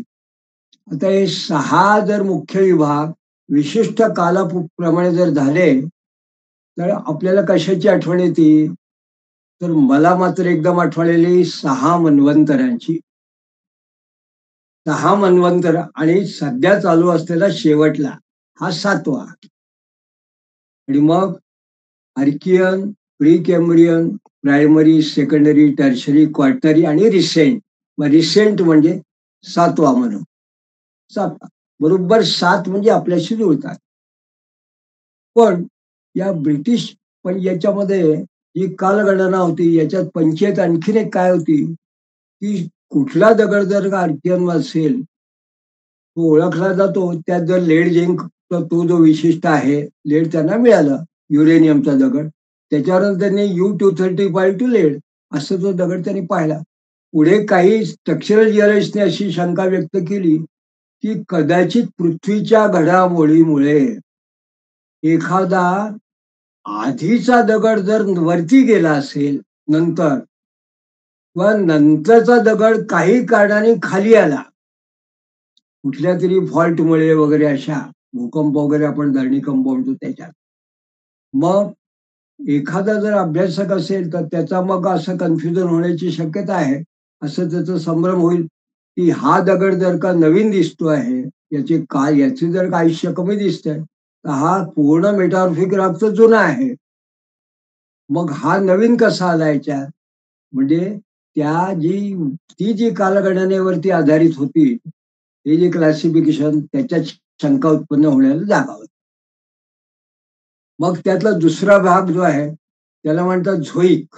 आता हे 6 जर मुख्य विभाग विशिष्ट कालाप्रमाणे जर झाले तर आपल्याला कशाची आठवण येते? तर मला मात्र एकदम आठवलेली 6 मन्वंतरांची. 6 मन्वंतर आणि सध्या चालू असलेला शेवटला हा 7वा. आणि मग Archaean, Precambrian, primary, secondary, tertiary, quaternary आणि रिसेंट. मग रिसेंट म्हणजे 7वा म्हणून. 7 बरोबर 7 म्हणजे आपल्याशी जुळतात. पण या ब्रिटिश पण याच्यामध्ये जी कालगणना होती याच्यात पंचायत आणखीन एक काय होती की कुठला दगड जर आर्कियन असेल तो ओळखला जातो. त्यात जर लेड झिंक तर तो जो विशिष्ट आहे लेड त्यांना मिळालं, युरेनियमचा दगड. त्याच्यावर त्यांनी U-235 लेड असं जो दगड त्यांनी पाहिला. पुढे काही स्ट्रक्चरल जिओलॉजिस्टने अशी शंका व्यक्त केली की कदाचित पृथ्वीच्या घडामोडीमुळे एखादा आधीचा दगड जर वरती गेला असेल नंतर किंवा नंतरचा दगड काही कारणाने खाली आला कुठल्या तरी फॉल्टमुळे वगैरे, अशा भूकंप वगैरे आपण धरणीकंप म्हणतो त्याच्यात, मग एखादा जर अभ्यासक असेल तर त्याचा मग असं कन्फ्युजन होण्याची शक्यता आहे. असं त्याचा संभ्रम होईल की हा दगड जर का नवीन दिसतो आहे याचे जर का आयुष्य कमी दिसतंय तर हा पूर्ण मेटामॉर्फिक रॉक तर जुना आहे. मग हा नवीन कसा आला याच्यात? म्हणजे ती जी कालगणनेवरती आधारित होती हे जे क्लासिफिकेशन त्याच्यात शंका उत्पन्न होण्याला जागा होती. मग त्यातला दुसरा भाग जो आहे त्याला म्हणतात झोईक.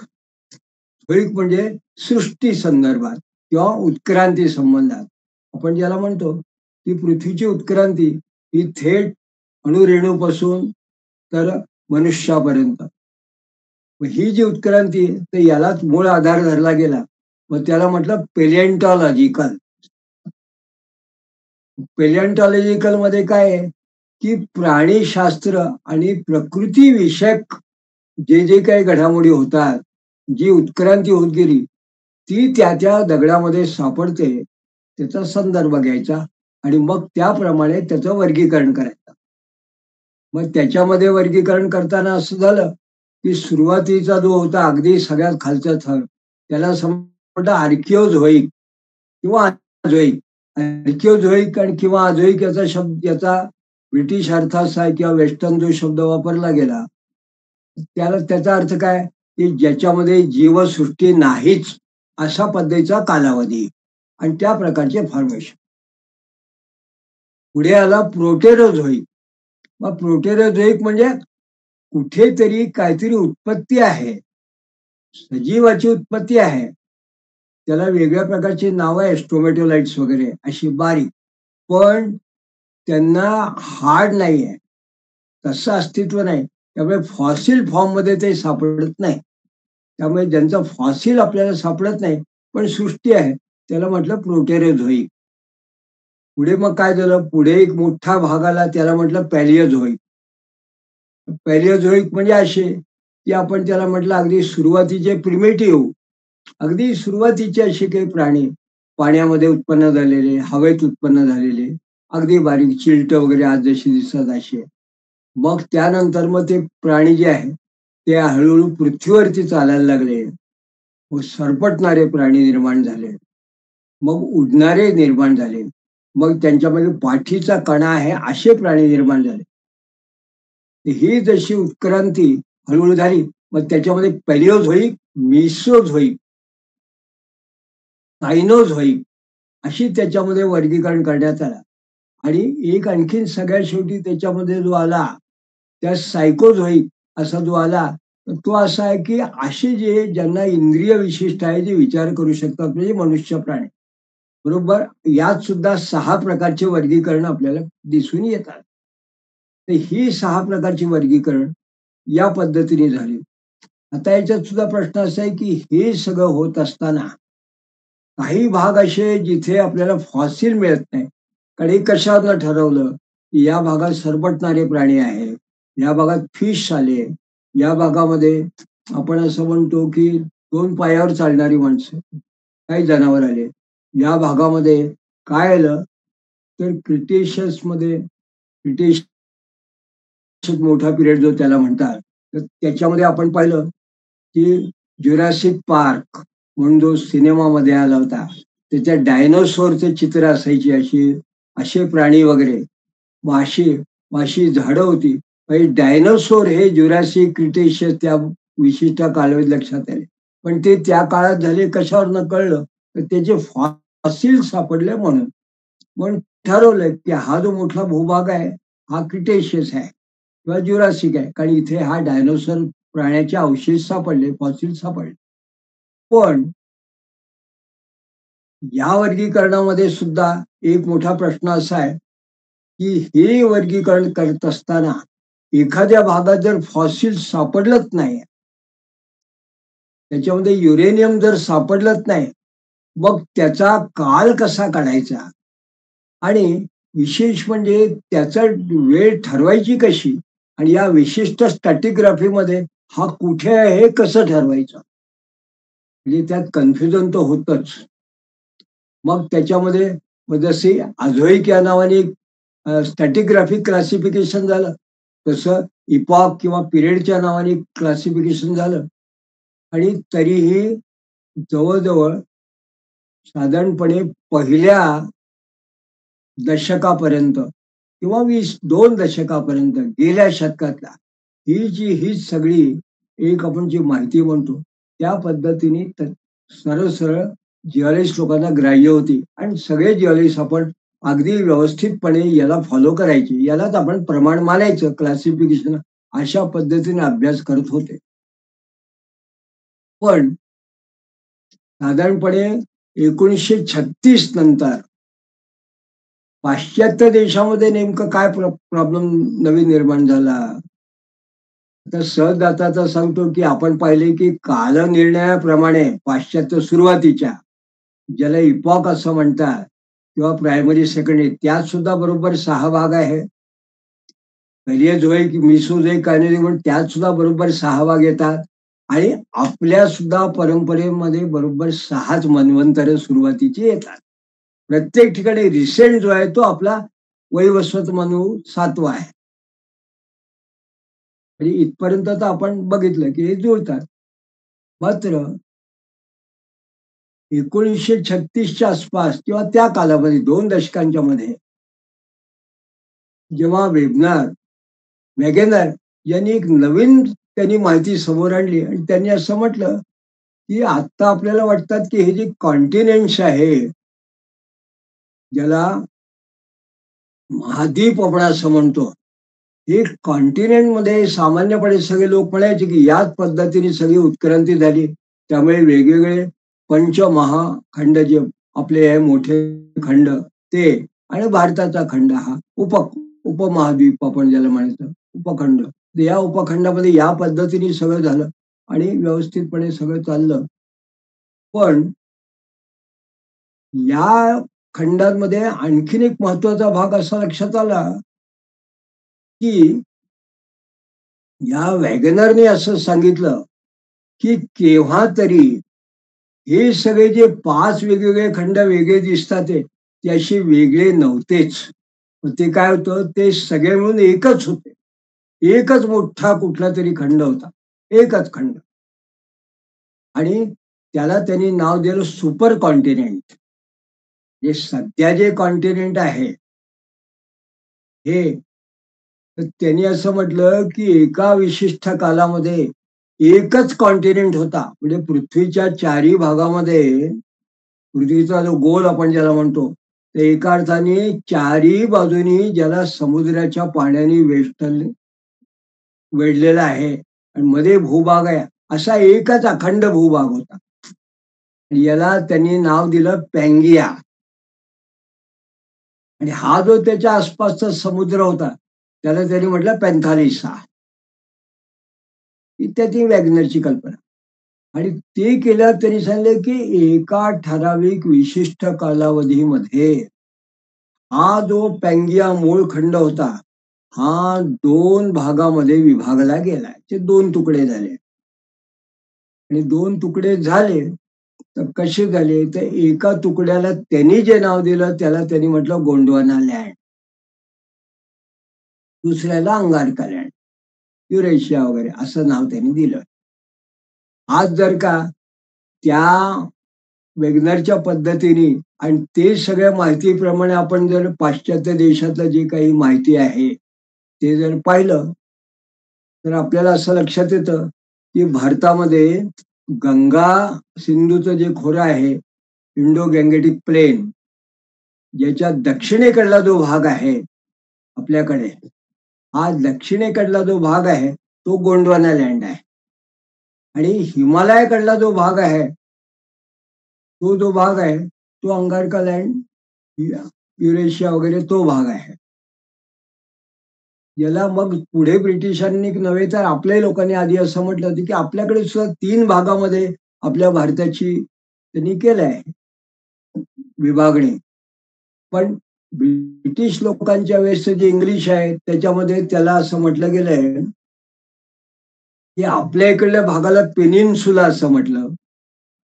झोईक म्हणजे सृष्टी संदर्भात किंवा उत्क्रांती संबंधात. आपण ज्याला म्हणतो की पृथ्वीची उत्क्रांती ही थेट अणुरेणूपासून तर मनुष्यापर्यंत. ही जी उत्क्रांती तर यालाच मूळ आधार धरला गेला. मग त्याला म्हटलं पेलिएंटॉलॉजिकल. पेलिएंटॉलॉजिकल मध्ये काय आहे की प्राणीशास्त्र आणि प्रकृती विषयक जे काही घडामोडी होतात, जी उत्क्रांती होत गेली ती त्या दगडामध्ये सापडते, त्याचा संदर्भ घ्यायचा आणि मग त्याप्रमाणे त्याचं वर्गीकरण करायचं. मग त्याच्यामध्ये वर्गीकरण करताना असं झालं की सुरुवातीचा जो होता अगदी सगळ्यात खालचा थर त्याला म्हणतात आर्किओझोईक किंवा अझोईक. आर्किओझोईक आणि किंवा अझोईक याचा ब्रिटिश अर्थ असा आहे किंवा वेस्टर्न जो शब्द वापरला गेला त्याचा अर्थ काय की ज्याच्यामध्ये जीवसृष्टी नाहीच अशा पद्धतीचा कालावधी आणि त्या प्रकारचे फॉर्मेशन. पुढे आला प्रोटेरोझोईक. मग प्रोटेरोझोईक म्हणजे कुठेतरी काहीतरी उत्पत्ती आहे, सजीवाची उत्पत्ती आहे. त्याला वेगळ्या प्रकारची नाव आहे, स्टोमॅटोलाइट्स वगैरे अशी बारीक, पण त्यांना हार्ड नाही आहे, तसं अस्तित्व नाही. त्यामुळे फॉसिल फॉर्म मध्ये ते सापडत नाही. त्यामुळे ज्यांचं फॉसिल आपल्याला सापडत नाही पण सृष्टी आहे त्याला म्हटलं प्रोटेरोझोईक. पुढे मग काय झालं, पुढे एक मोठा भाग आला त्याला म्हटलं पॅलिओझोईक. पॅलिओझोईक म्हणजे असे की आपण त्याला म्हटलं अगदी सुरुवातीचे प्रिमेटिव्ह, अगदी सुरुवातीचे असे काही प्राणी पाण्यामध्ये उत्पन्न झालेले, हवेत उत्पन्न झालेले, अगदी बारीक चिलट वगैरे आज जशी दिसतात असे. मग त्यानंतर मग ते प्राणी जे आहे ते हळूहळू पृथ्वीवरती चालायला लागले. मग सरपटणारे प्राणी निर्माण झाले, मग उडणारे निर्माण झाले, मग त्यांच्यामध्ये पाठीचा कणा आहे असे प्राणी निर्माण झाले. ही जशी उत्क्रांती हळूहळू झाली मग त्याच्यामध्ये पॅलिओझोईक, मिसोझोईक, सायनोझोईक अशी त्याच्यामध्ये वर्गीकरण करण्यात आलं. आणि एक आणखीन सगळ्यात शेवटी त्याच्यामध्ये जो आला त्या सायकोझोईक असा जो आला तो असा आहे की असे ज्यांना इंद्रिय विशिष्ट आहे, जे विचार करू शकतात, म्हणजे मनुष्य प्राणी बरोबर, यात सुद्धा 6 प्रकारचे वर्गीकरण आपल्याला दिसून येतात. तर ही 6 प्रकारची वर्गीकरण या पद्धतीने झाली. आता याच्यात सुद्धा प्रश्न असा आहे की हे सगळं होत असताना काही भाग असे जिथे आपल्याला फॉसिल मिळत नाही. कारण हे कशावरनं ठरवलं की या भागात सरपटणारे प्राणी आहेत, या भागात फिश आले, या भागामध्ये आपण असं म्हणतो की दोन पायावर चालणारी माणसं, काही जनावर आले. या भागामध्ये काय आलं तर क्रिटेशियस मध्ये, क्रिटेशियस मोठा पिरियड जो त्याला म्हणतात, तर त्याच्यामध्ये आपण पाहिलं की ज्युरासिक पार्क म्हणून जो सिनेमामध्ये आला होता, त्याच्यात डायनोसॉरचे चित्र असायची, अशी असे प्राणी वगैरे, माशी माशी झाडं होती. म्हणजे डायनोसॉर हे ज्युरासिक क्रिटेशियस त्या विशिष्ट कालावधीत लक्षात आले. पण ते त्या काळात झाले कशावरनं कळलं तर त्याचे फॉसिल सापडले म्हणून. म्हणून ठरवलं की हा जो मोठा भूभाग आहे हा क्रिटेशियस आहे किंवा ज्युरासिक आहे, कारण इथे हा डायनोसॉर प्राण्याचे अवशेष सापडले, फॉसिल सापडले. पण या वर्गीकरणामध्ये सुद्धा एक मोठा प्रश्न असा आहे की हे वर्गीकरण करत असताना एखाद्या भागात जर फॉसिल सापडलंच नाही, त्याच्यामध्ये युरेनियम जर सापडलंच नाही, मग त्याचा काल कसा काढायचा आणि विशेष म्हणजे त्याचा वेळ ठरवायची कशी आणि या विशिष्ट स्टॅटिग्राफीमध्ये हा कुठे आहे हे कसं ठरवायचं, म्हणजे त्यात कन्फ्युजन तर होतच. मग त्याच्यामध्ये मग जसे आझोईक या नावाने स्टॅटिग्राफिक क्लासिफिकेशन झालं, तसं इपॉक किंवा पिरियडच्या नावाने क्लासिफिकेशन झालं. आणि तरीही जवळजवळ साधारणपणे पहिल्या दशकापर्यंत किंवा 2 दशकापर्यंत गेल्या शतकातला ही सगळी एक आपण जी माहिती म्हणतो त्या पद्धतीने सरळ सरळ जिओलॉजिस्ट लोकांना ग्राह्य होती आणि सगळे जिओलॉजिस्ट आपण अगदी व्यवस्थितपणे याला फॉलो करायचे, यालाच आपण प्रमाण मानायचं क्लासिफिकेशन, अशा पद्धतीने अभ्यास करत होते. पण साधारणपणे 1936 नंतर पाश्चात्य देशामध्ये नेमकं काय प्रॉब्लेम नवीन निर्माण झाला. तर सहजदाताचा सांगतो की आपण पाहिले की कालनिर्णयाप्रमाणे पाश्चात्य सुरुवातीच्या, ज्याला इपॉक असं म्हणतात किंवा प्रायमरी सेकंडरी, त्यात सुद्धा बरोबर 6 भाग आहे. पॅलिओझोइक, मिसोझोइक, कायनोझोइक म्हणून त्यात सुद्धा बरोबर 6 भाग येतात. आणि आपल्या सुद्धा परंपरेमध्ये बरोबर 6च मन्वंतर सुरुवातीची येतात. प्रत्येक ठिकाणी रिसेंट जो आहे तो आपला वैवस्वत मनु 7वा आहे. म्हणजे इथपर्यंत तर आपण बघितलं की हे जुळतात. मात्र 1936च्या आसपास किंवा त्या कालावधी 2 दशकांच्या मध्ये जेव्हा वॅगनर यांनी एक नवीन त्यांनी माहिती समोर आणली आणि त्यांनी असं म्हटलं की आता आपल्याला वाटतात की हे जे कॉन्टिनेंट्स आहे, ज्याला महाद्वीप आपण असं म्हणतो, हे कॉन्टिनेंट मध्ये सामान्यपणे सगळे लोक म्हणायचे की याच पद्धतीने सगळी उत्क्रांती झाली, त्यामुळे वेगवेगळे पंचमहाखंड जे आपले आहे मोठे खंड ते, आणि भारताचा खंड हा उपमहाद्वीप आपण ज्याला म्हणायचं उपखंड, या उपखंडामध्ये या पद्धतीने सगळं झालं आणि व्यवस्थितपणे सगळं चाललं. पण या खंडांमध्ये आणखीन एक महत्वाचा भाग असा लक्षात आला की या वॅगनरने असं सांगितलं की केव्हा तरी हे सगळे जे 5 वेगवेगळे खंड वेगळे दिसतात ते असे वेगळे नव्हतेच. मग ते काय होतं, ते सगळे मिळून एकच होते. एकच मोठा कुठला तरी खंड होता, एकच खंड. आणि त्याला त्यांनी नाव दिलं सुपर कॉन्टिनेंट. जे सध्या जे कॉन्टिनेंट आहे हे, तर त्यांनी असं म्हटलं की एका विशिष्ट कालामध्ये एकच कॉन्टिनेंट होता. म्हणजे पृथ्वीच्या 4ही भागामध्ये पृथ्वीचा जो गोल आपण ज्याला म्हणतो, ते एका अर्थाने 4ही बाजूनी ज्याला समुद्राच्या पाण्याने वेढलेला आहे आणि मध्ये भूभाग आहे, असा एकच अखंड भूभाग होता. याला त्यांनी नाव दिलं पॅंगिया. आणि हा जो त्याच्या आसपासचा समुद्र होता त्याला त्यांनी म्हटलं पॅन्थालिसा. इत्यादी वॅगनरची कल्पना. आणि ते केल्यावर त्यांनी सांगितलं की एका ठराविक विशिष्ट कालावधीमध्ये हा जो पॅंगिया मूळ खंड होता, हा 2 भागामध्ये विभागला गेला. ते 2 तुकडे झाले. आणि 2 तुकडे झाले, तर कसे झाले? तर एका तुकड्याला त्यांनी जे नाव दिलं त्याला त्यांनी म्हटलं गोंडवाना लँड. दुसऱ्याला अंगारका लँड, युरेशिया वगैरे असं नाव त्यांनी दिलं. आज जर का त्या वेगनरच्या पद्धतीने आणि ते सगळ्या माहितीप्रमाणे आपण जर पाश्चात्य देशातलं जे काही माहिती आहे ते जर पाहिलं, तर आपल्याला असं लक्षात येतं की भारतामध्ये गंगा सिंधूचं जे खोरं आहे, इंडो गँगेटिक प्लेन, ज्याच्या दक्षिणेकडला जो भाग आहे आपल्याकडे, हा दक्षिणेकडला जो भाग आहे तो गोंडवाना लँड आहे. आणि हिमालयाकडला जो भाग आहे, तो जो भाग आहे तो अंगारका लँड, युरेशिया वगैरे तो भाग आहे. याला मग पुढे ब्रिटिशांनी नव्हे तर आपल्याही लोकांनी आधी असं म्हटलं होतं की आपल्याकडे सुद्धा 3 भागामध्ये आपल्या भारताची त्यांनी केलं आहे विभागणी. पण ब्रिटिश लोकांच्या वेळेस जे इंग्लिश आहे त्याच्यामध्ये त्याला असं म्हटलं गेलंय की आपल्या इकडल्या भागाला पेनिन्सुला असं म्हटलं,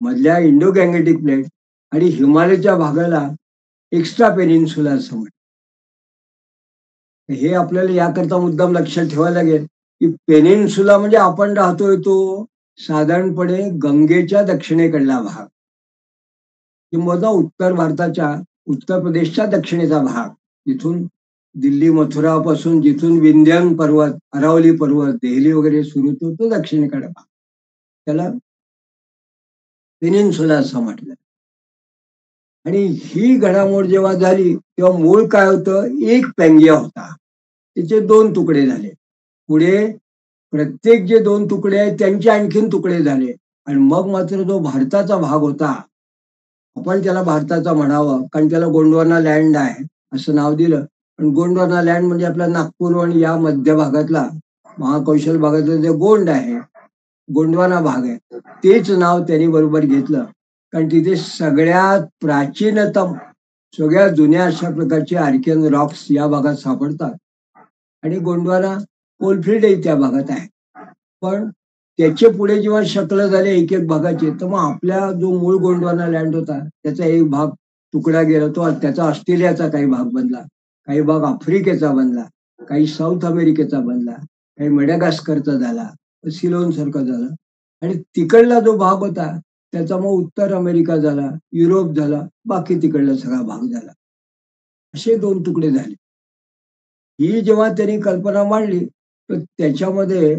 मधल्या इंडो गँगेटिक प्लेट, आणि हिमालयच्या भागाला एक्स्ट्रा पेनिन्सुला असं म्हटलं. हे आपल्याला याकरता मुद्दाम लक्षात ठेवायला लागेल की पेनिन्सुला म्हणजे आपण राहतोय तो साधारणपणे गंगेच्या दक्षिणेकडला भाग, किंवा उत्तर भारताच्या, उत्तर प्रदेशच्या दक्षिणेचा भाग, जिथून दिल्ली मथुरा पासून जिथून विंध्यन पर्वत, अरावली पर्वत, देहली वगैरे सुरू होतो तो दक्षिणेकडे भाग, त्याला पेनिन्सुला असं म्हटलं. आणि ही घडामोड जेव्हा झाली तेव्हा मूळ काय होतं, एक पॅंगिया होता, त्याचे 2 तुकडे झाले. पुढे प्रत्येक जे 2 तुकडे आहेत त्यांचे आणखीन तुकडे झाले. आणि मग मात्र जो भारताचा भाग होता, आपण त्याला भारताचा म्हणावं कारण त्याला गोंडवाना लँड आहे असं नाव दिलं. पण गोंडवाना लँड म्हणजे आपला नागपूर आणि या मध्य भागातला, महाकौशल भागातलं जे गोंड आहे, गोंडवाना भाग आहे, तेच नाव त्यांनी बरोबर घेतलं. कारण तिथे सगळ्यात प्राचीनतम, सगळ्यात जुन्या अशा प्रकारचे आर्कियन रॉक्स या भागात सापडतात. आणि गोंडवाना कोलफिल्डही त्या भागात आहे. पण त्याचे पुढे जेव्हा शकलं झाले एक एक भागाचे, तर मग आपल्या जो मूळ गोंडवाना लँड होता त्याचा एक भाग तुकडा गेला, तो त्याचा ऑस्ट्रेलियाचा काही भाग बनला, काही भाग आफ्रिकेचा बनला, काही साऊथ अमेरिकेचा बनला, काही मॅडागास्करचा झाला, सिलोन सारखा झाला. आणि तिकडला जो भाग होता त्याचा मग उत्तर अमेरिका झाला, युरोप झाला, बाकी तिकडला सगळा भाग झाला. असे 2 तुकडे झाले. ही जेव्हा त्यांनी कल्पना मांडली तर त्याच्यामध्ये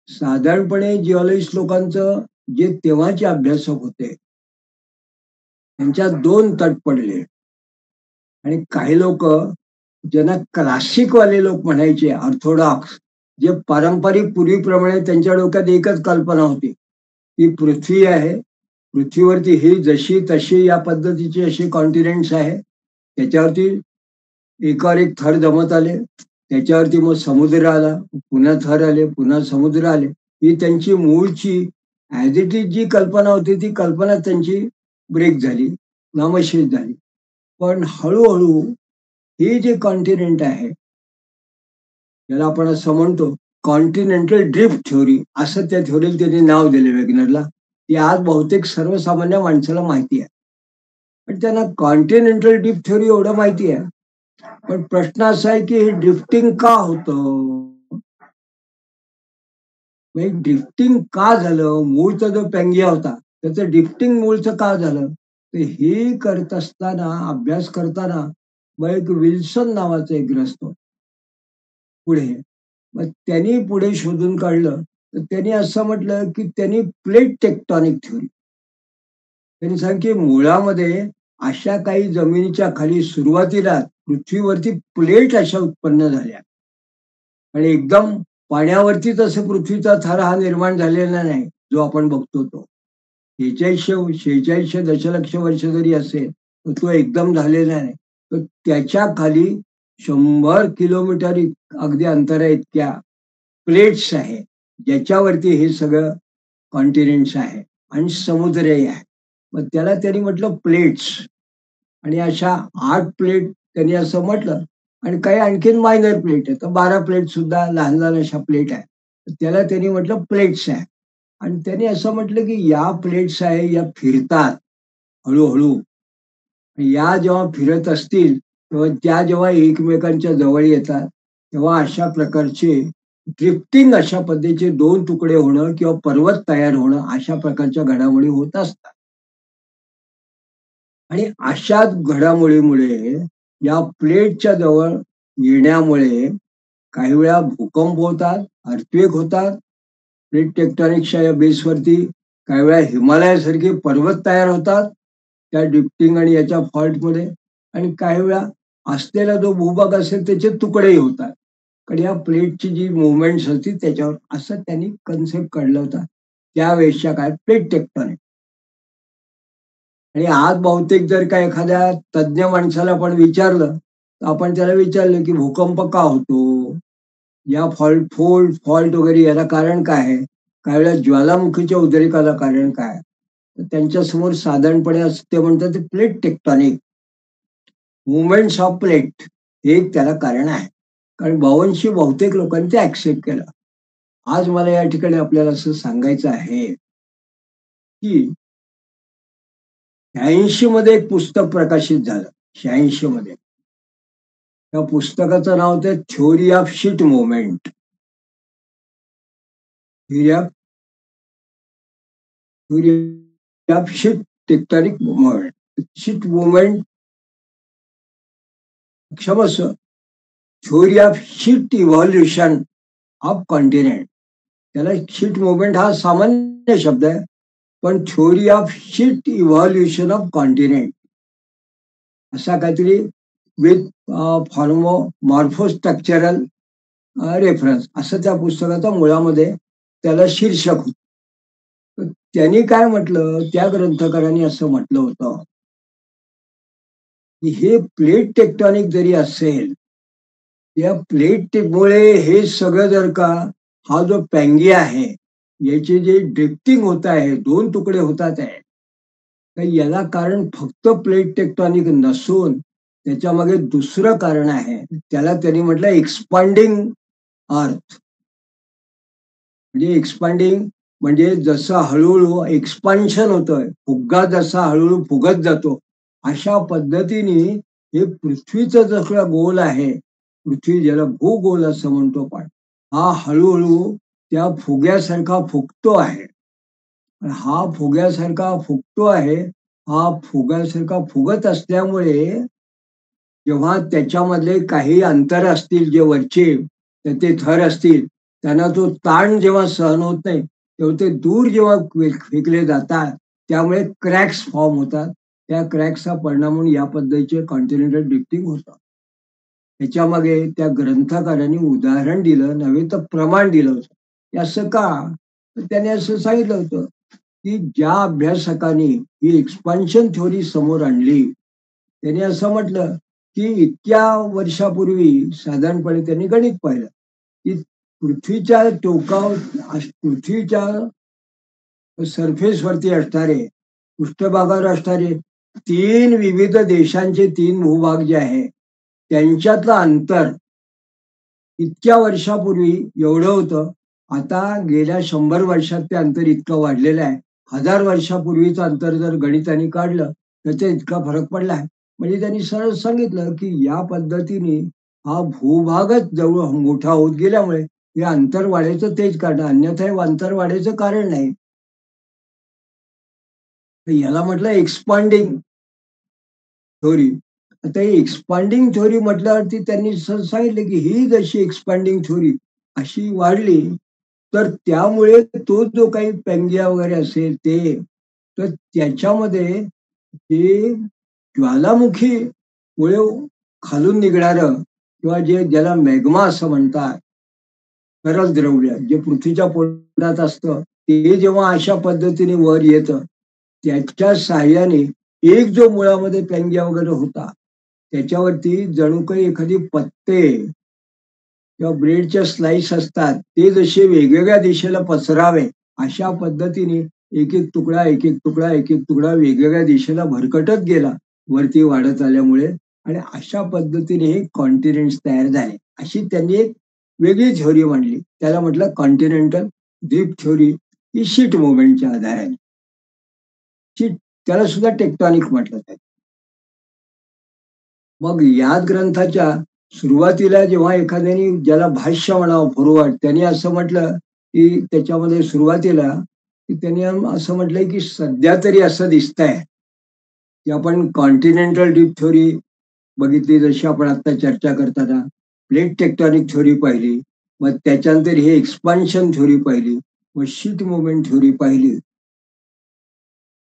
साधारणपणे जिओलॉजिस्ट लोकांचं जे तेव्हाचे अभ्यासक होते त्यांच्या 2 तट पडले. आणि काही लोक ज्यांना क्लासिकवाले लोक म्हणायचे, ऑर्थोडॉक्स, जे पारंपरिक पूर्वीप्रमाणे त्यांच्या डोक्यात एकच कल्पना होती की पृथ्वी आहे, पृथ्वीवरती ही जशी तशी या पद्धतीची अशी कॉन्टिनेंट्स आहे, त्याच्यावरती एकावर एक थर जमत आले, त्याच्यावरती मग समुद्र आला, पुन्हा थर आले, पुन्हा समुद्र आले. ही त्यांची मूळची ॲज इट इज जी कल्पना होती ती कल्पना त्यांची ब्रेक झाली, नामशेष झाली. पण हळूहळू ही जी कॉन्टिनेंट आहे, ज्याला आपण असं म्हणतो कॉन्टिनेंटल ड्रिफ्ट थ्योरी, असं त्या थ्योरीला त्यांनी नाव दिले वेगनरला. ती आज बहुतेक सर्वसामान्य माणसाला माहिती आहे. पण त्यांना कॉन्टिनेंटल ड्रिफ्ट थ्योरी एवढं माहिती आहे, पण प्रश्न असा आहे की हे ड्रिफ्टिंग का होतं, ड्रिफ्टिंग का झालं, मूळचा जो पॅंगिया होता त्याचं ड्रिफ्टिंग मूळचं का झालं, तर हे करत असताना, अभ्यास करताना मग एक विल्सन नावाचा एक ग्रस्त पुढे, मग त्यांनी पुढे शोधून काढलं. तर त्यांनी असं म्हटलं की त्यांनी प्लेट टेक्टॉनिक थ्योरी, त्यांनी सांग की मुळामध्ये अशा काही जमिनीच्या खाली सुरुवातीला पृथ्वीवरती प्लेट अशा उत्पन्न झाल्या आणि एकदम पाण्यावरतीच असं पृथ्वीचा थर हा निर्माण झालेला नाही जो आपण बघतो तो. 4600 दशलक्ष वर्ष जरी असेल तर तो एकदम झालेला नाही. तर त्याच्या खाली 100 किलोमीटर अगदी अंतरा इतक्या प्लेट्स आहे. ज्याच्यावरती हे सगळं कॉन्टिनेंट्स आहे आणि समुद्रही आहे. मग त्याला त्यांनी म्हटलं प्लेट्स. आणि अशा 8 प्लेट त्यांनी असं म्हटलं. आणि काही आणखीन मायनर प्लेट आहे. तर 12 प्लेट सुद्धा लहान-लहान अशा प्लेट आहेत. तर त्याला त्यांनी म्हटलं प्लेट्स आहे. आणि त्यांनी असं म्हटलं, की या प्लेट्स आहे, या फिरतात हळू-हळू. या जेव्हा फिरत असतील, तेव्हा त्या जेव्हा एकमेकांच्या जवळ येतात, तेव्हा अशा प्रकारचे ड्रिफ्टिंग अशा पद्धतीचे 2 तुकडे होणं किंवा पर्वत तयार होणं, अशा प्रकारच्या घडामोडी होत असतात. आणि अशाच घडामोडीमुळे या प्लेटच्या जवळ येण्यामुळे काही वेळा भूकंप होतात, अर्थक्वेक होतात. प्लेट टेक्टोनिक्सच्या या बेसवरती काही वेळा हिमालयासारखे पर्वत तयार होतात, त्या ड्रिफ्टिंग आणि याच्या फॉल्टमुळे. आणि काही वेळा असलेला जो भूभाग असेल त्याचे तुकडेही होतात. कारण या प्लेटची जी मुव्हमेंट्स असते त्याच्यावर असं त्यांनी कन्सेप्ट काढला होता त्यावेळेसच्या काळात प्लेट टेक्टोनिक. आणि आज बहुतेक जर का एखाद्या तज्ञ माणसाला पण विचारलं, तर आपण त्याला विचारलं, की भूकंप का होतो? या फॉल्ट वगैरे याला कारण काय आहे? काही वेळेला ज्वालामुखीच्या उद्रेकाला कारण काय? तर त्यांच्यासमोर साधारणपणे असं ते म्हणतात, ते plate tectonic movements of plate हे एक त्याला कारण आहे. कारण बव्हंशी बहुतेक लोकांनी ते ॲक्सेप्ट केलं. आज मला या ठिकाणी आपल्याला असं सांगायचं आहे, की 86 मध्ये एक पुस्तक प्रकाशित झालं. 86 मध्ये. त्या पुस्तकाचं नाव होतं theory of sheet movement. Theory of theory of sheet tectonic movement. Sheet movement क्षमस्व theory of sheet evolution of continent. त्याला शीट मूव्हमेंट हा सामान्य शब्द आहे. पण theory of sheet evolution of continent असा काहीतरी विथ मॉर्फोस्ट्रक्चरल रेफरन्स असं त्या पुस्तकाचा मुळामध्ये त्याला शीर्षक होतं. तर त्यांनी काय म्हटलं, त्या ग्रंथकारांनी असं म्हटलं होतं, की हे प्लेट टेक्टॉनिक जरी असेल, या प्लेटमुळे हे सगळं जर का हा जो पॅंगिया आहे, याचे जे ड्रिफ्टिंग होत आहे, 2 तुकडे होतात आहे, तर याला कारण फक्त प्लेट टेक्टॉनिक नसून त्याच्यामागे दुसरं कारण आहे. त्याला त्यांनी म्हटलं एक्सपांडिंग अर्थ. म्हणजे एक्सपांडिंग म्हणजे जसं हळूहळू एक्सपान्शन होतंय, फुगा जसा हळूहळू फुगत जातो, अशा पद्धतीने हे पृथ्वीचं जसं गोल आहे, पृथ्वी ज्याला भूगोल असं म्हणतो आपण, हा हळूहळू त्या फुग्यासारखा फुगतो आहे. हा फुग्यासारखा फुगतो आहे. हा फुग्यासारखा फुगत असल्यामुळे जेव्हा त्याच्यामधले काही अंतर असतील, जे वरचे त्याचे थर असतील, त्यांना तो ताण जेव्हा सहन होत नाही, तेव्हा ते दूर जेव्हा फेकले जातात, त्यामुळे क्रॅक्स फॉर्म होतात. त्या क्रॅक्सचा परिणाम म्हणून या पद्धतीचे कॉन्टिनेंटल ड्रिफ्टिंग होतं. त्याच्यामागे त्या ग्रंथकारांनी उदाहरण दिलं नव्हे तर प्रमाण दिलं होतं. हे असं का? तर त्याने असं सांगितलं होतं, की ज्या अभ्यासकांनी ही एक्सपान्शन थ्योरी समोर आणली, त्याने असं म्हटलं, की इतक्या वर्षापूर्वी साधारणपणे त्यांनी गणित पाहिलं, की पृथ्वीच्या टोकावर पृथ्वीच्या सरफेसवरती असणारे, पृष्ठभागावर असणारे 3 विविध देशांचे 3 भूभाग जे आहे, त्यांच्यातलं अंतर इतक्या वर्षापूर्वी एवढं होतं. आता गेल्या 100 वर्षात ते अंतर इतकं वाढलेलं आहे. 1000 वर्षापूर्वीचं अंतर जर गणिताने काढलं, तर ते इतका फरक पडला आहे. म्हणजे त्यांनी सरळ सांगितलं, की या पद्धतीने हा भूभागच जवळ मोठा होत गेल्यामुळे हे अंतर वाढायचं तेच कारण, अन्यथा हे अंतर वाढायचं कारण नाही. तर याला म्हटलं एक्सपांडिंग थ्योरी. आता ही एक्सपांडिंग थ्योरी म्हटल्यावरती त्यांनी सांगितलं, की ही जशी एक्सपांडिंग थ्योरी अशी वाढली, तर त्यामुळे तो जो काही पेंगिया वगैरे असेल ते, तर त्याच्यामध्ये ते ज्वालामुखीमुळे खालून निघणारं किंवा ज्याला मॅग्मा असं म्हणतात, तरल द्रव्य जे पृथ्वीच्या पोटात असतं, ते जेव्हा अशा पद्धतीने वर येतं, त्याच्या साहाय्याने एक जो मुळामध्ये पेंगिया वगैरे होता, त्याच्यावरती जणू काही एखादी पत्ते किंवा ब्रेडच्या स्लाइस असतात ते जसे वेगवेगळ्या दिशेला पसरावे अशा पद्धतीने एक एक तुकडा एक एक तुकडा एक एक तुकडा वेगवेगळ्या दिशेला भरकटत गेला वरती वाढत आल्यामुळे, आणि अशा पद्धतीने हे कॉन्टिनेंट्स तयार झाले. अशी त्यांनी एक वेगळी थ्योरी मांडली. त्याला म्हटलं कॉन्टिनेंटल ड्रीप थ्योरी. ही शीट मुवमेंटच्या आधाराने शीट, त्याला सुद्धा टेक्टॉनिक म्हटलं जातं. मग याच ग्रंथाच्या सुरुवातीला जेव्हा एखाद्याने ज्याला भाष्य म्हणावं फॉरवर्ड, त्यांनी असं म्हटलं की त्याच्यामध्ये सुरुवातीला की त्यांनी असं म्हटलंय की सध्या तरी असं दिसतंय की आपण कॉन्टिनेंटल डीप थ्योरी बघितली, जशी आपण आता चर्चा करताना प्लेट टेक्टॉनिक थ्योरी पाहिली, मग त्याच्यानंतर हे एक्सपान्शन थ्योरी पाहिली, मग शीट मुवमेंट थ्योरी पाहिली.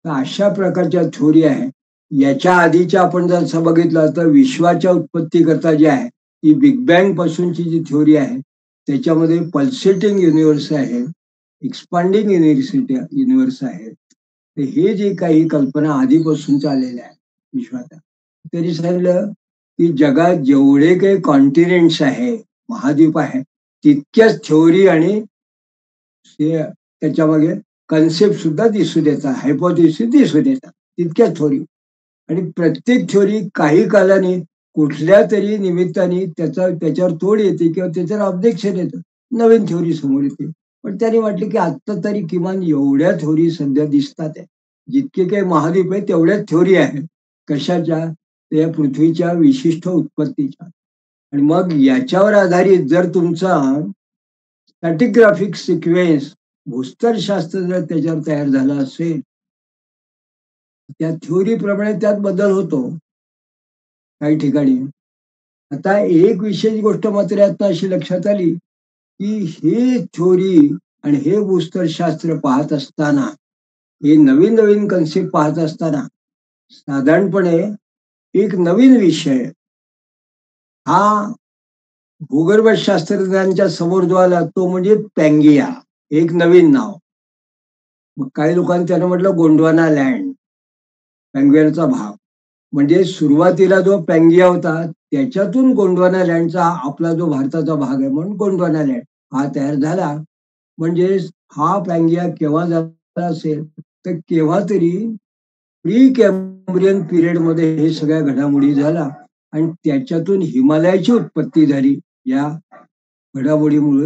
तर अशा प्रकारच्या थ्योरी आहे. याच्या आधीच्या आपण जर असं बघितलं तर विश्वाच्या उत्पत्ती करता जे आहे ती बिग बँग पासूनची जी थ्योरी आहे त्याच्यामध्ये पल्सेटिंग युनिव्हर्स आहे, एक्सपांडिंग युनिव्हर्स आहे. तर हे जे काही कल्पना आधीपासून चाललेल्या आहे विश्वात, तरी सांगितलं की जगात जेवढे काही कॉन्टिनेंट्स आहे, महाद्वीप आहे, तितक्याच थ्योरी आणि त्याच्यामागे कन्सेप्ट सुद्धा दिसून येतात, हायपोथेसिस दिसून येतात, तितक्याच थ्योरी. आणि प्रत्येक थ्योरी काही कालाने कुठल्या तरी निमित्ताने त्याच्यावर तोड येते किंवा त्याच्यावर ऑब्जेक्शन येतं, नवीन थ्योरी समोर येते. पण त्यांनी म्हटलं की आत्ता तरी किमान एवढ्या थ्योरी सध्या दिसतात आहे, जितके काही महाद्वीप आहे तेवढ्याच थ्योरी आहेत. कशाच्या? त्या पृथ्वीच्या विशिष्ट उत्पत्तीच्या. आणि मग याच्यावर आधारित जर तुमचा स्टॅटिग्राफिक सिक्वेन्स भूस्तरशास्त्र जर त्याच्यावर तयार झालं असेल, त्या थ्योरी प्रमाणे त्यात बदल होतो काही ठिकाणी. आता एक विशेष गोष्ट मात्र आता अशी लक्षात आली की हे थ्योरी आणि हे भूस्तरशास्त्र पाहत असताना, हे नवीन नवीन कन्सेप्ट पाहत असताना साधारणपणे एक नवीन विषय हा भूगर्भशास्त्रज्ञांच्या समोर जो आला तो म्हणजे पॅंगिया. एक नवीन नाव. मग काही लोकांनी त्यानं म्हटलं गोंडवाना लँड, पॅंगियाचा भाग. म्हणजे सुरुवातीला जो पॅंगिया होता त्याच्यातून गोंडवाना लँडचा आपला जो भारताचा भाग आहे म्हणून गोंडवाना लँड हा तयार झाला. म्हणजे हा पॅंगिया केव्हा झाला असेल तर केव्हा तरी प्री कॅम्ब्रियन पिरियड मध्ये हे सगळ्या घडामोडी झाला आणि त्याच्यातून हिमालयाची उत्पत्ती झाली या घडामोडीमुळे.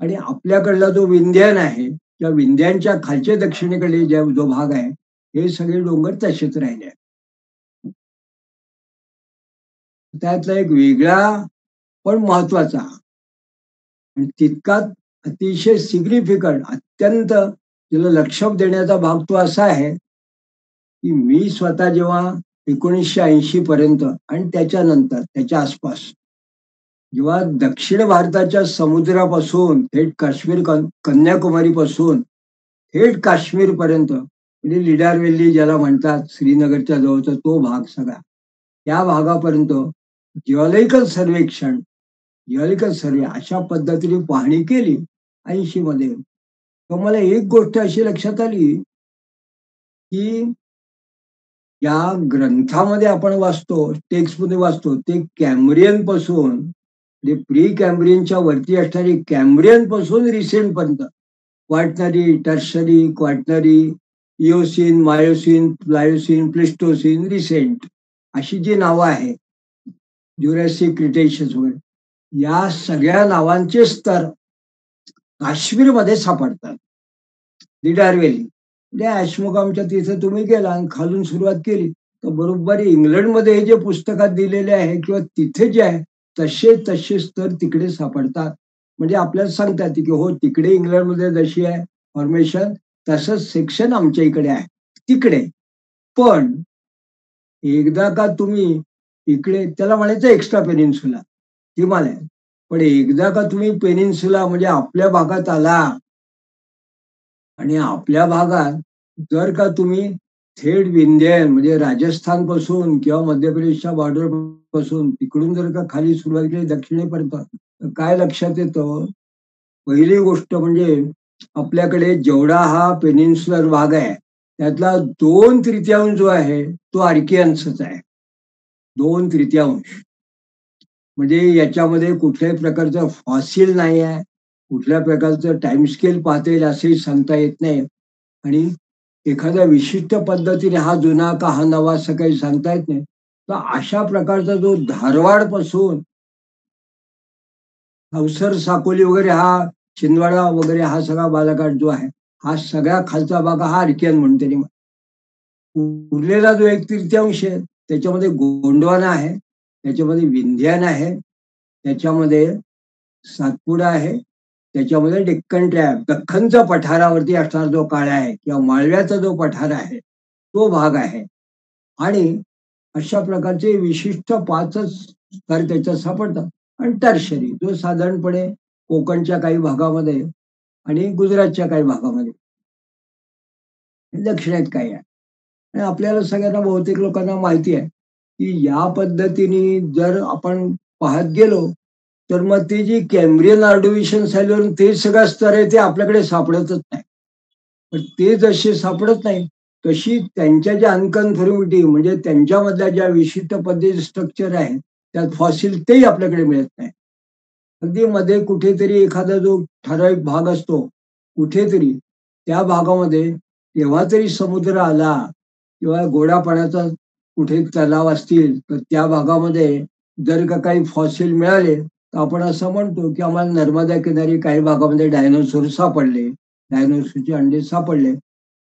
आणि आपल्याकडला जो विंध्यान आहे त्या विंध्यांच्या खालच्या दक्षिणेकडे जो भाग आहे हे सगळे डोंगर तसेच राहिले. त्यातला एक वेगळा पण महत्वाचा आणि तितकाच अतिशय सिग्निफिकंट, अत्यंत त्याला लक्ष देण्याचा भाग तो असा आहे की मी स्वतः जेव्हा 1980 पर्यंत आणि त्याच्यानंतर त्याच्या आसपास जेव्हा दक्षिण भारताच्या समुद्रापासून थेट काश्मीर, कन्याकुमारी पासून थेट काश्मीर पर्यंत, म्हणजे लिडार व्हॅली ज्याला म्हणतात, श्रीनगरच्या जवळचा तो भाग सगळा, त्या भागापर्यंत जिऑलॉजिकल सर्वेक्षण, जिऑलॉजिकल सर्वे अशा पद्धतीने पाहणी केली 80 मध्ये. तर मला एक गोष्ट अशी लक्षात आली की या ग्रंथामध्ये आपण वाचतो, टेक्स्टमध्ये वाचतो, ते कॅम्ब्रियन पासून म्हणजे प्री कॅम्ब्रियनच्या वरती असणारी कॅम्ब्रियन पासून रिसेंट पर्यंत quaternary, tertiary, quaternary, eosin, myosin, Pliocene, Pleistocene, recent अशी जी नावं आहेत, ज्युरॅसिक, क्रिटेशियस वगैरे, या सगळ्या नावांचे स्तर काश्मीरमध्ये सापडतात. लिडार व्हॅली म्हणजे अशमोकामच्या तिथे तुम्ही गेला आणि खालून सुरुवात केली तर बरोबर इंग्लंडमध्ये हे जे पुस्तकात दिलेले आहे किंवा तिथे जे आहे तसे तसे स्तर तिकडे सापडतात. म्हणजे आपल्याला सांगतात की हो तिकडे इंग्लंडमध्ये जशी आहे फॉर्मेशन तसंच सेक्शन आमच्या इकडे आहे तिकडे. पण एकदा का तुम्ही इकडे, त्याला म्हणायचं एक्स्ट्रा पेनिन्सुला, हिमालय, पण एकदा का तुम्ही पेनिन्सुला म्हणजे आपल्या भागात आला आणि आपल्या भागात जर का तुम्ही थेट विंध्य म्हणजे राजस्थान पासून किंवा मध्य प्रदेशच्या बॉर्डर पासून तिकडून जर का खाली सुरुवात केली दक्षिणेपर्यंत, तर काय लक्षात येतं, पहिली गोष्ट म्हणजे आपल्याकडे जेवढा हा पेनिन्सुलर भाग आहे त्यातला 2/3 जो आहे तो आर्कियन्सच आहे. 2/3 म्हणजे याच्यामध्ये कुठल्याही प्रकारचं फॉसिल नाही आहे, कुठल्या प्रकारचं टाइम स्केल पाहता येईल असंही सांगता येत नाही. आणि एखाद्या विशिष्ट पद्धतीने हा जुना का हा नवा असं काही सांगता येत नाही. तर अशा प्रकारचा जो धारवाडपासून अवसर साकोली वगैरे हा छिंदवाडा वगैरे हा सगळा बालाघाट जो आहे, हा सगळ्या खालचा भाग हा आर्कियन म्हणते. उरलेला जो एक तृतीयांश आहे त्याच्यामध्ये गोंडवाना आहे, त्याच्यामध्ये विंध्यान आहे, त्याच्यामध्ये सातपुडा आहे, त्याच्यामध्ये डेक्कन ट्रॅप दख्खनच्या पठारावरती असणारा जो काळा आहे किंवा माळव्याचा जो पठार आहे तो भाग आहे. आणि अशा प्रकारचे विशिष्ट पाचच स्तर त्याच्यात सापडतात. आणि टर्शरी जो साधारणपणे कोकणच्या काही भागामध्ये आणि गुजरातच्या काही भागामध्ये, दक्षिणेत काही आहे. आणि आपल्याला सगळ्यांना बहुतेक लोकांना माहिती आहे की या पद्धतीने जर आपण पाहत गेलो तर मग ते जी कॅम्ब्रियन ऑर्डोविशन सॅल्युअर ते सगळं स्तर आहे ते आपल्याकडे सापडतच नाही. पण ते जसे सापडत नाही तशी त्यांच्या ज्या अनकन्फर्मिटी म्हणजे त्यांच्यामधल्या ज्या विशिष्ट पद्धती स्ट्रक्चर आहे त्यात फॉसिल तेही आपल्याकडे मिळत नाही. अगदी मध्ये कुठेतरी एखादा जो ठराविक भाग असतो कुठेतरी त्या भागामध्ये केव्हा तरी समुद्र आला किंवा गोडा पाण्याचा कुठे तलाव असतील तर त्या भागामध्ये जर का काही फॉसिल मिळाले तर आपण असं म्हणतो की आम्हाला नर्मदा किनारी काही भागामध्ये डायनोसॉर सापडले, डायनोसॉरचे अंडे सापडले.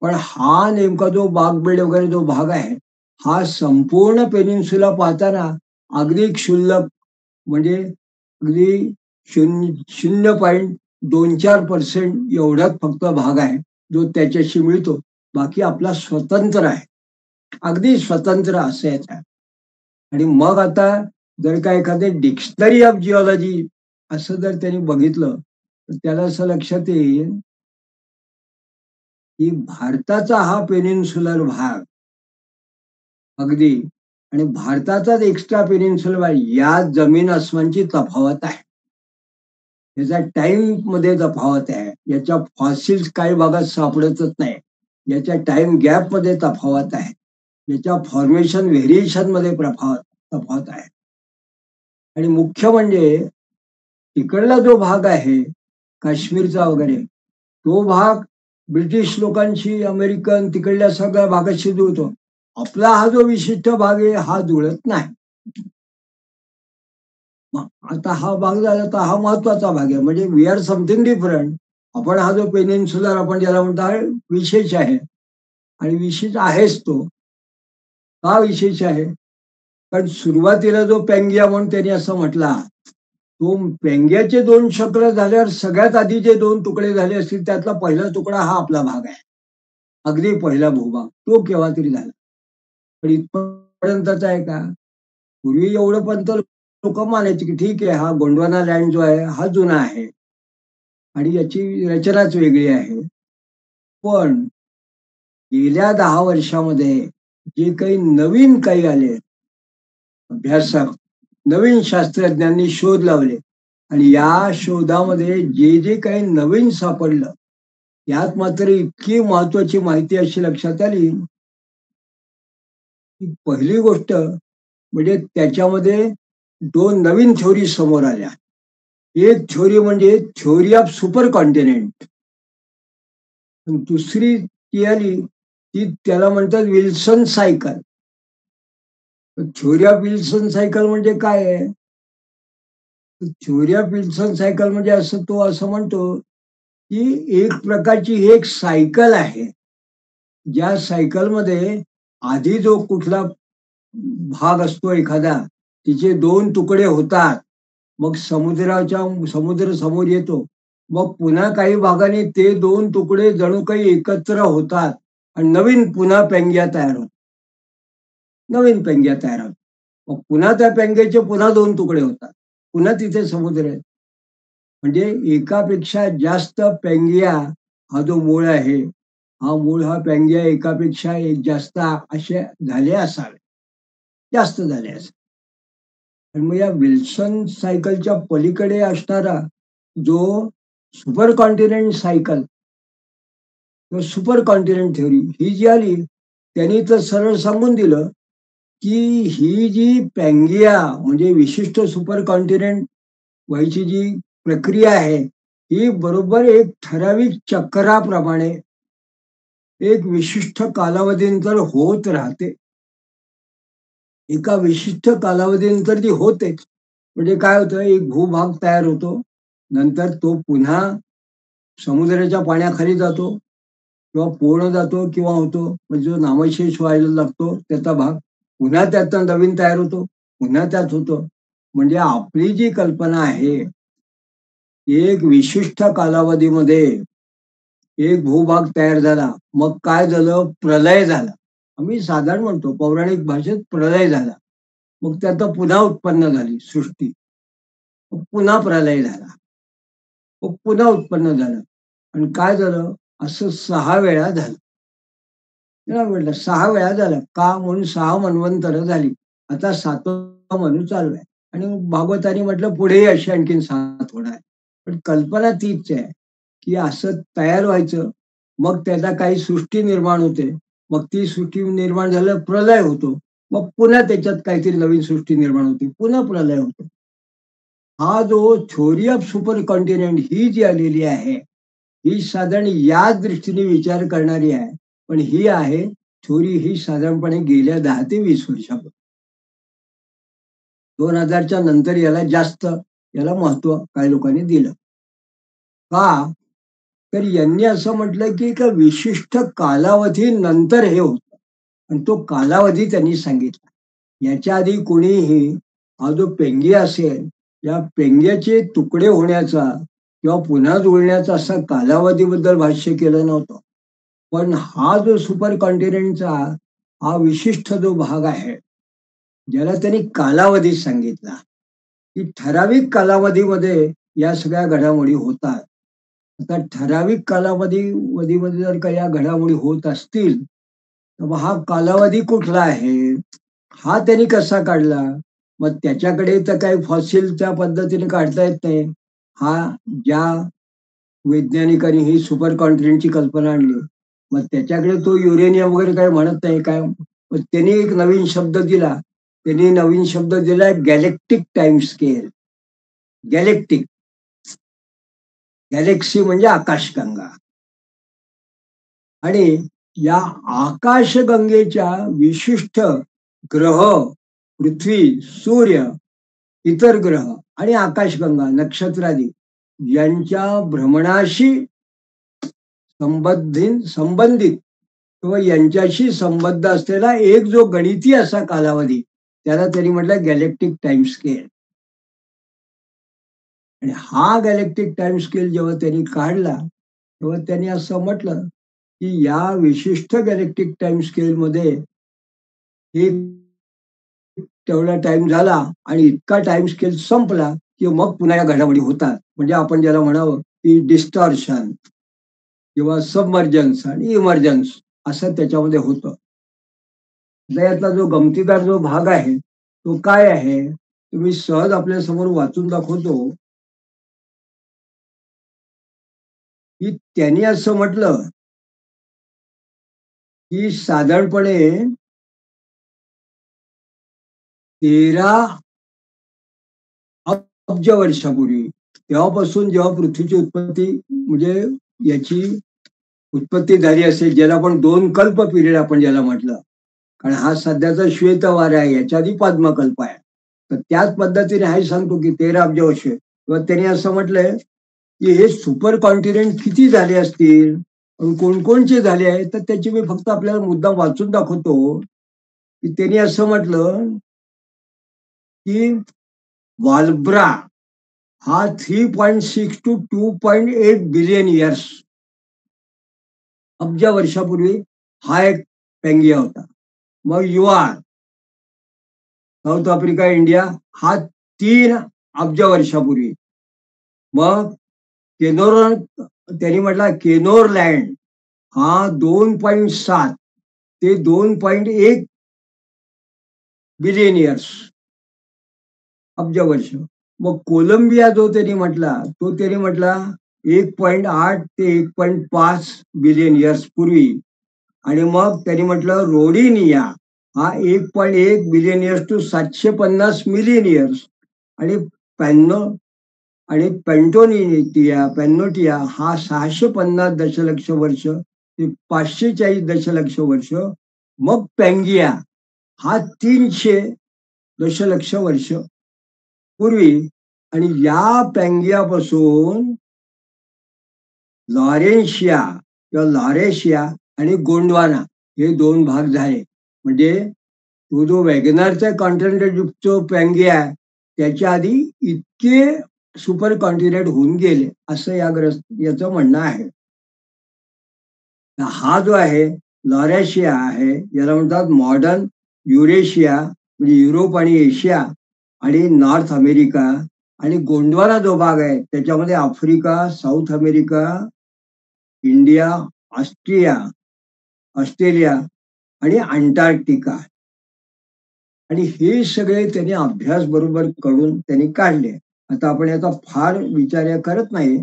पण हा नेमका जो बाग वगैरे जो भाग आहे हा संपूर्ण पेनिन्सुला पाहताना अगदी क्षुल्लक म्हणजे अगदी 0.24% एवढाच फक्त भाग आहे जो त्याच्याशी मिळतो. बाकी आपला स्वतंत्र आहे, अगदी स्वतंत्र असं याचं आहे. आणि मग आता जर का एखादे डिक्शनरी ऑफ जिओलॉजी असं जर त्यांनी बघितलं तर त्याला असं लक्षात येईल की भारताचा हा पेनिन्सुलर भाग अगदी आणि भारताचाच एक्स्ट्रा पेनिन्सुलर भाग या जमीन अस्मानची तफावत आहे. याचा टाइम मध्ये तफावत आहे, याच्या फॉसिल्स काही भागात सापडतच नाही, याच्या टाइम गॅप मध्ये तफावत आहे, याच्या फॉर्मेशन व्हेरिएशन मध्ये तफावत आहे. आणि मुख्य म्हणजे तिकडला जो भाग आहे काश्मीरचा वगैरे तो भाग ब्रिटिश लोकांशी अमेरिकन तिकडल्या सगळ्या भागाशी जुळतो. आपला हा जो विशिष्ट भाग आहे हा जुळत नाही. आता हा भाग झाला तर हा महत्वाचा भाग आहे म्हणजे वी आर समथिंग डिफरंट. आपण हा जो पेनिन्सुलर आपण ज्याला म्हणतो विशेष आहे आणि विशेष आहेच तो. का विशेष आहे? कारण सुरुवातीला जो पेंगिया म्हणून त्यांनी असं म्हटला तो पेंग्याचे 2 चक्र झाल्यावर सगळ्यात आधी जे 2 तुकडे झाले असतील त्यातला पहिला तुकडा हा आपला भाग आहे. अगदी पहिला भूभाग तो केव्हा तरी झाला. पण इथपर्यंतच आहे का? पूर्वी एवढं पण तर लोक मानायचे की ठीक आहे हा गोंडवाना लँड जो आहे हा जुना आहे आणि याची रचनाच वेगळी आहे. पण गेल्या 10 वर्षामध्ये जे काही नवीन काही आले अभ्यासक, नवीन शास्त्रज्ञांनी शोध लावले आणि या शोधामध्ये जे जे काही नवीन सापडलं यात मात्र इतकी महत्वाची माहिती अशी लक्षात आली की पहिली गोष्ट म्हणजे त्याच्यामध्ये 2 नवीन थ्योरी समोर आल्या. एक थ्योरी म्हणजे थ्योरी ऑफ सुपर कॉन्टिनेंट. दुसरी ती आली ती त्याला म्हणतात Wilson cycle. Theory of Wilson cycle म्हणजे काय आहे? थ्योरी ऑफ विल्सन सायकल म्हणजे असं तो असं म्हणतो की एक प्रकारची ही एक सायकल आहे ज्या सायकलमध्ये आधी जो कुठला भाग असतो एखादा तिचे 2 तुकडे होतात, मग समुद्र समोर येतो, मग पुन्हा काही भागाने ते 2 तुकडे जणू काही एकत्र होतात आणि नवीन पुन्हा पेंग्या तयार होतात. नवीन पेंग्या तयार होतात. मग पुन्हा त्या पेंग्याचे पुन्हा 2 तुकडे होतात. पुन्हा तिथे समुद्र आहे. म्हणजे एकापेक्षा जास्त पेंगिया हा जो मूळ आहे, हा मूळ हा पेंगिया एकापेक्षा एक जास्त असे झाले असावे. जास्त झाले असावे. आणि मग या विल्सन सायकलच्या पलीकडे असणारा जो सुपर कॉन्टिनेंट सायकल किंवा सुपर कॉन्टिनेंट थ्योरी ही जी आली त्यांनी तर सरळ सांगून दिलं की ही जी पॅंगिया म्हणजे विशिष्ट सुपर कॉन्टिनेंट व्हायची जी प्रक्रिया आहे ही बरोबर एक ठराविक चक्राप्रमाणे एक विशिष्ट कालावधीनंतर होत राहते. एका विशिष्ट कालावधीनंतर ती होते. म्हणजे काय होतं, एक भूभाग तयार होतो. नंतर तो पुन्हा समुद्राच्या पाण्याखाली जातो किंवा पूर्ण जातो किंवा होतो. म्हणजे जो नामशेष व्हायला लागतो त्याचा भाग. पुन्हा त्यातनं नवीन तयार होतो. पुन्हा त्यात होतो. म्हणजे आपली जी कल्पना आहे, एक विशिष्ट कालावधीमध्ये एक भूभाग तयार झाला. मग काय झालं? प्रलय झाला. आम्ही साधारण म्हणतो पौराणिक भाषेत प्रलय झाला. मग त्याचं पुन्हा उत्पन्न झाली सृष्टी. मग पुन्हा प्रलय झाला. मग पुन्हा उत्पन्न झालं. आणि काय झालं? असं 6 वेळा झालं. त्याला म्हटलं 6 वेळा झालं. का? म्हणून 6 मन्वंतरं झाली. आता 7वं मनु चालू आहे. आणि भागवताने म्हटलं पुढेही अशी आणखीन 7 होणार आहे. पण कल्पना तीच आहे, की असं तयार व्हायचं. मग त्याला काही सृष्टी निर्माण होते. मग ती सृष्टी निर्माण झालं, प्रलय होतो. मग पुन्हा त्याच्यात काहीतरी नवीन सृष्टी निर्माण होते. पुन्हा प्रलय होतो. हा जो थ्योरी ऑफ सुपर कॉन्टिनेंट ही जी आलेली आहे, ही साधारण या दृष्टीने विचार करणारी आहे. पण ही आहे थ्योरी ही साधारणपणे गेल्या 10 ते 20 वर्षापासून. 2000च्या नंतर याला जास्त याला महत्व काही लोकांनी दिलं. का? तर यांनी असं म्हटलं, की एका विशिष्ट कालावधीनंतर हे होतं आणि तो कालावधी त्यांनी सांगितला. याच्या आधी कोणीही हा जो पेंगिया असेल, या पेंग्याचे तुकडे होण्याचा किंवा पुन्हा जुळण्याचा असा कालावधीबद्दल भाष्य केलं नव्हतं. पण हा जो सुपर कॉन्टिनेंटचा हा विशिष्ट जो भाग आहे, ज्याला त्यांनी कालावधी सांगितला, की ठराविक कालावधीमध्ये या सगळ्या घडामोडी होतात. आता ठराविक कालावधीमध्ये जर का या घडामोडी होत असतील, तर मग हा कालावधी कुठला आहे? हा त्यांनी कसा काढला? मग त्याच्याकडे तर काही फॉसिलच्या पद्धतीने काढता येत नाही. हा ज्या वैज्ञानिकांनी ही सुपर कॉन्टिनेंटची कल्पना आणली, मग त्याच्याकडे तो युरेनियम वगैरे काही म्हणत नाही काय. मग त्यांनी एक नवीन शब्द दिला. त्यांनी नवीन शब्द दिला Galactic time scale. Galactic, Galaxy म्हणजे आकाशगंगा. आणि या आकाशगंगेच्या विशिष्ट ग्रह, पृथ्वी, सूर्य, इतर ग्रह आणि आकाशगंगा, नक्षत्रादी यांच्या भ्रमणाशी संबंधित किंवा यांच्याशी संबंध असलेला एक जो गणितीय असा कालावधी, त्याला त्यांनी म्हटलं गॅलेक्टिक टाइम स्केल. आणि हा गॅलेक्टिक टाइम स्केल जेव्हा त्यांनी काढला, तेव्हा त्यांनी असं म्हटलं, की या विशिष्ट गॅलेक्टिक टाइम स्केलमध्ये एक तेवढा टाइम झाला आणि इतका टाइम स्केल संपला, की मग पुन्हा या घडामोडी होतात. म्हणजे आपण ज्याला म्हणावं, की डिस्टॉर्शन किंवा सबमर्जन्स आणि इमर्जन्स असं त्याच्यामध्ये होतं. यातला जो गमतीदार जो भाग आहे, तो काय आहे? तुम्ही सहज आपल्या समोर वाचून दाखवतो, की त्यांनी असं म्हटलं, की साधारणपणे 13 अब्ज वर्षापूर्वी तेव्हापासून जेव्हा पृथ्वीची उत्पत्ती म्हणजे याची उत्पत्ती झाली असेल, ज्याला आपण 2 कल्प पिरियड आपण ज्याला म्हटलं. कारण हा सध्याचा श्वेतवार आहे, याच्या आधी पद्मकल्प आहे. तर त्याच पद्धतीने हाही सांगतो, की 13 अब्ज वर्ष किंवा त्यांनी असं म्हटलंय, की हे सुपर कॉन्टिनेंट किती झाले असतील आणि कोणकोणचे झाले आहेत, तर त्याची मी फक्त आपल्याला मुद्दा वाचून दाखवतो, की त्यांनी असं म्हटलं, की वाल्ब्रा हा 3.6 to 2.8 बिलियन इयर्स अब्ज वर्षापूर्वी हा एक पेंगिया होता. मग युआर साऊथ आफ्रिका, इंडिया हा 3 अब्ज वर्षापूर्वी. मग केनोर त्यांनी म्हटला केनोर लँड हा 2.7 ते 2.1 बिलियन इयर्स अब्ज वर्ष. मग कोलंबिया जो त्यांनी म्हटला, तो त्यांनी म्हटला 1.8 ते 1.5 बिलियन इयर्स पूर्वी. आणि मग त्यांनी म्हटलं रोडिनिया हा 1.1 billion years to 750 million years, आणि पॅनो आणि पेंटोनिटिया हा 650 दशलक्ष वर्ष ते 540 दशलक्ष वर्ष, मग पॅंगिया हा 300 दशलक्ष वर्ष पूर्वी. आणि या पॅंगियापासून लॉरेन्शिया किंवा लॉरेशिया आणि गोंडवाना हे दोन भाग झाले. म्हणजे तो जो वॅगनारचा कॉन्टिनेंटल जो पॅंगिया आहे, त्याच्या आधी इतके सुपर कॉन्टिनेंट होऊन गेले असं याचं म्हणणं आहे. हा जो आहे लॉरेशिया आहे, याला म्हणतात मॉडर्न युरेशिया, म्हणजे युरोप आणि एशिया आणि नॉर्थ अमेरिका. आणि गोंडवाना जो भाग आहे त्याच्यामध्ये Africa, south America, India, Australia आणि अंटार्क्टिका. आणि हे सगळे त्यांनी अभ्यास बरोबर करून त्यांनी काढले. आता आपण याचा फार विचार करत नाही,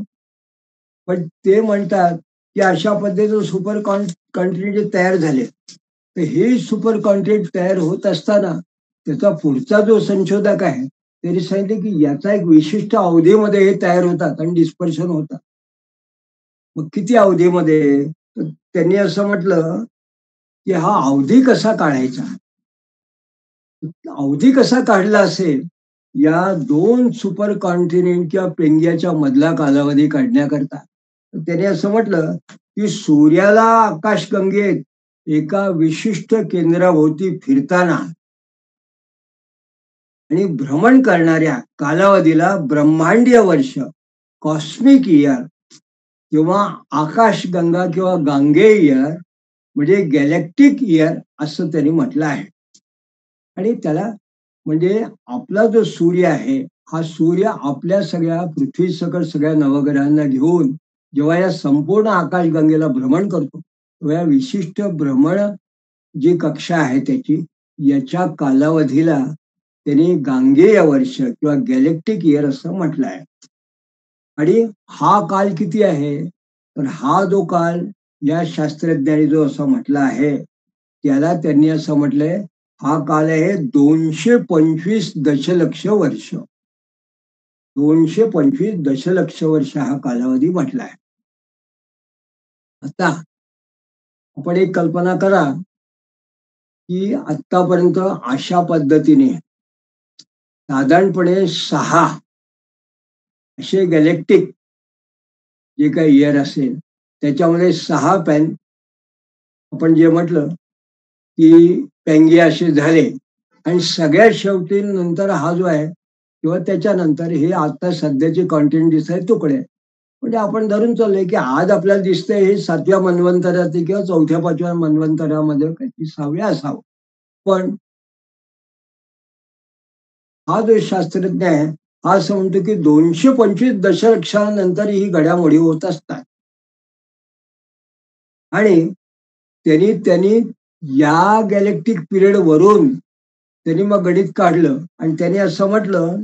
पण ते म्हणतात की अशा पद्धतीचे सुपर कॉन्टिनेंट जे तयार झाले, तर हे सुपर कॉन्टिनेंट तयार होत असताना त्याचा पुढचा जो संशोधक आहे त्यांनी सांगितले की याचा एक विशिष्ट अवधीमध्ये हे तयार होतात आणि डिस्पर्शन होतात. मग किती अवधीमध्ये? तर त्यांनी असं म्हटलं की हा अवधी कसा काढायचा, अवधी कसा काढला असेल या दोन सुपर कॉन्टिनेंट किंवा पेंगियाच्या मधला कालावधी काढण्याकरता. त्याने असं म्हटलं की सूर्याला आकाशगंगेत एका विशिष्ट केंद्राभोवती फिरताना आणि भ्रमण करणाऱ्या कालावधीला ब्रह्मांडीय वर्ष, कॉस्मिक इयर किंवा आकाशगंगा किंवा गांगेय इयर म्हणजे गॅलेक्टिक इयर असं त्यांनी म्हटलं आहे. आणि त्याला म्हणजे आपला जो सूर्य आहे, हा सूर्य आपल्या सगळ्या पृथ्वी सकट सगळ्या नवग्रहांना घेऊन जेव्हा या संपूर्ण आकाशगंगेला भ्रमण करतो, तेव्हा या विशिष्ट भ्रमण जी कक्षा आहे त्याची, याच्या कालावधीला त्यांनी गांगेय वर्ष किंवा गॅलेक्टिक इयर असं म्हटलं आहे. आणि हा काल किती आहे? तर हा जो काल या शास्त्रज्ञांनी जो असं म्हटलं आहे, त्याला त्यांनी असं म्हटलंय, हा काल आहे 225 दशलक्ष वर्ष. 225 दशलक्ष वर्ष हा कालावधी म्हटलाय. आता आपण एक कल्पना करा की आतापर्यंत अशा पद्धतीने साधारणपणे 6 असे गॅलेक्टिक जे काही इयर असेल त्याच्यामध्ये 6 आपण जे म्हटलं की पॅंगिया असे झाले. आणि सगळ्यात शेवटी नंतर हा जो आहे किंवा त्याच्यानंतर हे आता सध्याचे कॉन्टिनेंट दिसत आहे तुकडे. म्हणजे आपण धरून चाललोय की आज आपल्याला दिसतंय हे 7व्या मन्वंतरातील किंवा 4थ्या-5व्या मन्वंतरामध्ये काही 6व्या असावं. पण हा जो शास्त्रज्ञ आहे हा असं म्हणतो की 225 दशलक्षानंतर ही घडामोडी होत असतात. आणि त्यांनी त्यांनी या गॅलेक्टिक पिरियड वरून त्यांनी मग गणित काढलं आणि त्यांनी असं म्हटलं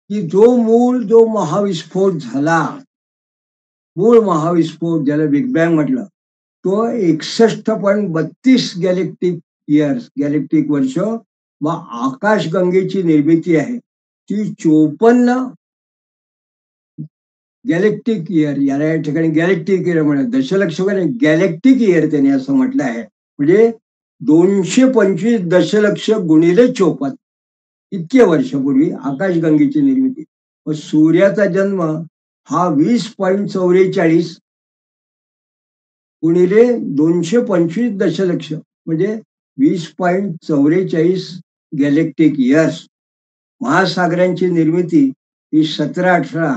की जो महाविस्फोट झाला, मूळ महाविस्फोट ज्याला बिग बँग म्हटलं, तो 61.32 गॅलेक्टिक वर्ष, व आकाशगंगेची निर्मिती आहे ती 54 गॅलेक्टिक इयर. याला या ठिकाणी गॅलेक्टिक इयर म्हणत, दशलक्ष गॅलेक्टिक इयर त्यांनी असं म्हटलं आहे. म्हणजे 225 दशलक्ष गुणिले 54 इतके वर्षापूर्वी आकाशगंगेची निर्मिती. व सूर्याचा जन्म हा 20.44 गुणिले 225 दशलक्ष म्हणजे 20.44 गॅलेक्टिक इयर्स. महासागरांची निर्मिती ही 17-18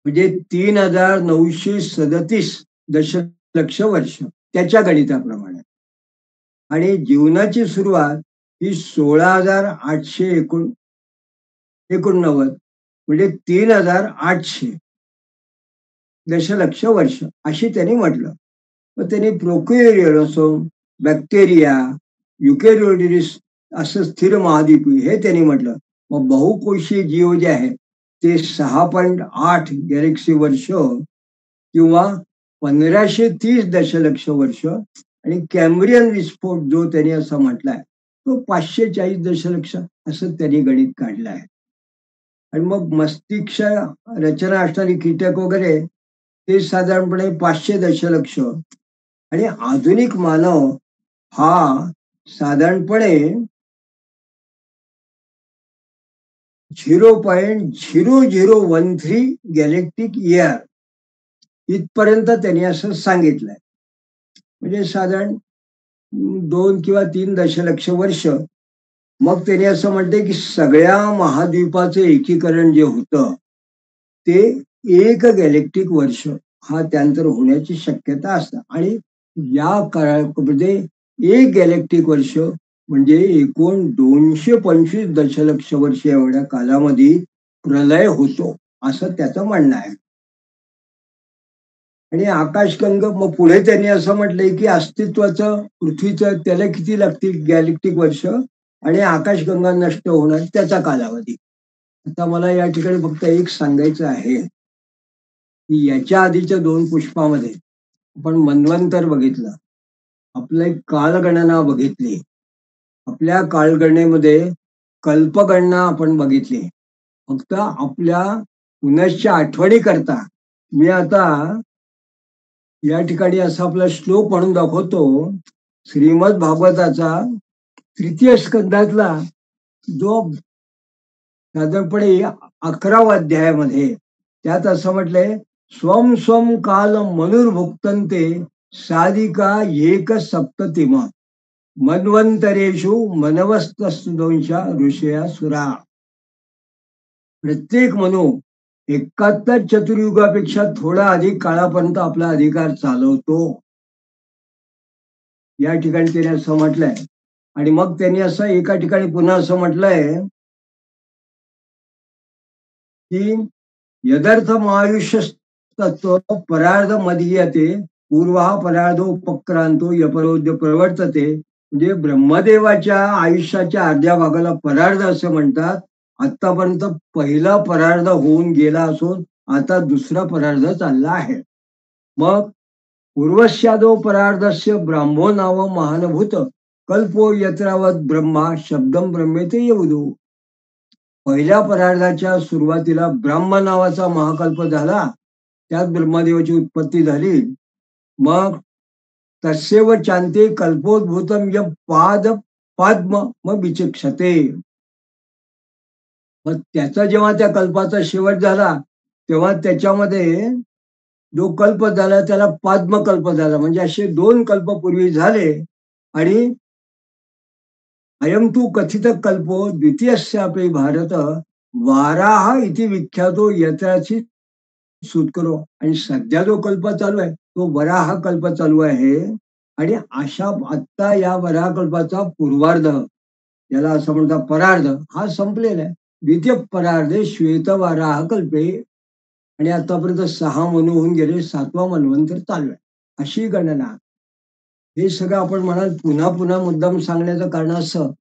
म्हणजे 3937 दशलक्ष वर्ष त्याच्या गणिताप्रमाणे. आणि जीवनाची सुरुवात ही 16,889 म्हणजे 3,800 दशलक्ष वर्ष अशी त्यांनी म्हटलं. मग त्यांनी प्रोकॅरियोट्स, बॅक्टेरिया, युकॅरियोट्स असं स्थिर महाद्वीपी हे त्यांनी म्हटलं. मग बहुकोशीय जीव जे आहे ते 6.8 गॅलेक्सी वर्ष किंवा 1530 दशलक्ष वर्ष आणि कॅम्ब्रियन विस्फोट जो त्यांनी असं म्हटलाय तो 540 दशलक्ष असं त्यांनी गणित काढलं आहे. आणि मग मस्तिष्क रचना असणारी कीटक वगैरे ते साधारणपणे 500 दशलक्ष. आणि आधुनिक मानव हा साधारणपणे 0.0013 गॅलेक्टिक इयर इथपर्यंत त्यांनी असं सांगितलंय. म्हणजे साधारण 2 किंवा 3 दशलक्ष वर्ष. मग त्यांनी असं म्हणते की सगळ्या महाद्वीपाचं एकीकरण जे होतं ते 1 गॅलेक्टिक वर्ष हा त्यानंतर होण्याची शक्यता असते. आणि या काळामध्ये 1 गॅलेक्टिक वर्ष म्हणजे एकूण 225 दशलक्ष वर्ष एवढ्या कालामध्ये प्रलय होतो असं त्याचं म्हणणं आहे. आणि आकाशगंगा मग पुढे त्यांनी असं म्हटलंय की अस्तित्वाचं पृथ्वीचं त्याला किती लागतील गॅलेक्टिक वर्ष आणि आकाशगंगा नष्ट होणार त्याचा कालावधी. आता मला या ठिकाणी फक्त एक सांगायचं आहे की याच्या आधीच्या 2 पुष्पामध्ये आपण मन्वंतर बघितलं, आपलं एक कालगणना बघितली, आपल्या कालगणनेमध्ये कल्पगणना आपण बघितली. फक्त आपल्या पुनश्च आठवणी करता मी आता या ठिकाणी असा आपला श्लोक म्हणून दाखवतो. श्रीमद भागवताचा 3 स्कंदातला जो साधारणपणे 11वा अध्यायामध्ये त्यात असं म्हटलंय, स्वम स्वम काल मनुर्भुक्तंते साधिका एक सप्ततिम मन्वंतरेषु मनवस्तस्दंशा ऋषया सुरा. प्रत्येक मनु 71 चतुर्युगापेक्षा थोडा अधिक काळापर्यंत आपला अधिकार चालवतो. या ठिकाणी त्याने असं म्हटलंय. आणि मग त्यांनी असं एका ठिकाणी पुन्हा असं म्हटलंय की यदर्थमायुष्य तत्व परार्ध मदीयते पूर्वा परार्धो उपक्रांतो यपरोद्य प्रवर्तते. म्हणजे ब्रह्मदेवाच्या आयुष्याच्या अर्ध्या भागाला परार्ध असं म्हणतात. आतापर्यंत पहिला परार्ध होऊन गेला असून आता दुसरा परार्ध चालला आहे. मग पूर्वस्यादो परार्धस्य ब्राह्मो नाव महानभूत कल्पो यत्रावत ब्रह्मा शब्दम ब्रह्मेते येऊदो. पहिल्या परार्धाच्या सुरुवातीला ब्राह्म नावाचा महाकल्प झाला, त्यात ब्रह्मदेवाची उत्पत्ती झाली. मग तस्येव चांते कल्पोद्भूतम य पाद पाद्म मग विचक्षते. मग त्याचा जेव्हा त्या कल्पाचा शेवट झाला तेव्हा त्याच्यामध्ये जो कल्प झाला त्याला पाद्मकल्प झाला. म्हणजे असे 2 कल्प पूर्वी झाले. आणि अयम तू कथित कल्पो द्वितीयस्यापि भारत वाराह इति विख्यातो यत्राची सुत्करो. आणि सध्या जो कल्प चालू आहे तो वराह कल्प चालू आहे. आणि अशा आत्ता या वराह कल्पाचा पूर्वार्ध याला असं म्हणतात परार्ध हा संपलेला आहे. द्वितीय परार्धे श्वेत वराह कल्पे. आणि आतापर्यंत 6 मनु होऊन गेले, 7वा मन्वंतर चालू आहे. अशी गणना. हे सगळं आपण म्हणाल पुन्हा पुन्हा मुद्दाम सांगण्याचं कारण असं,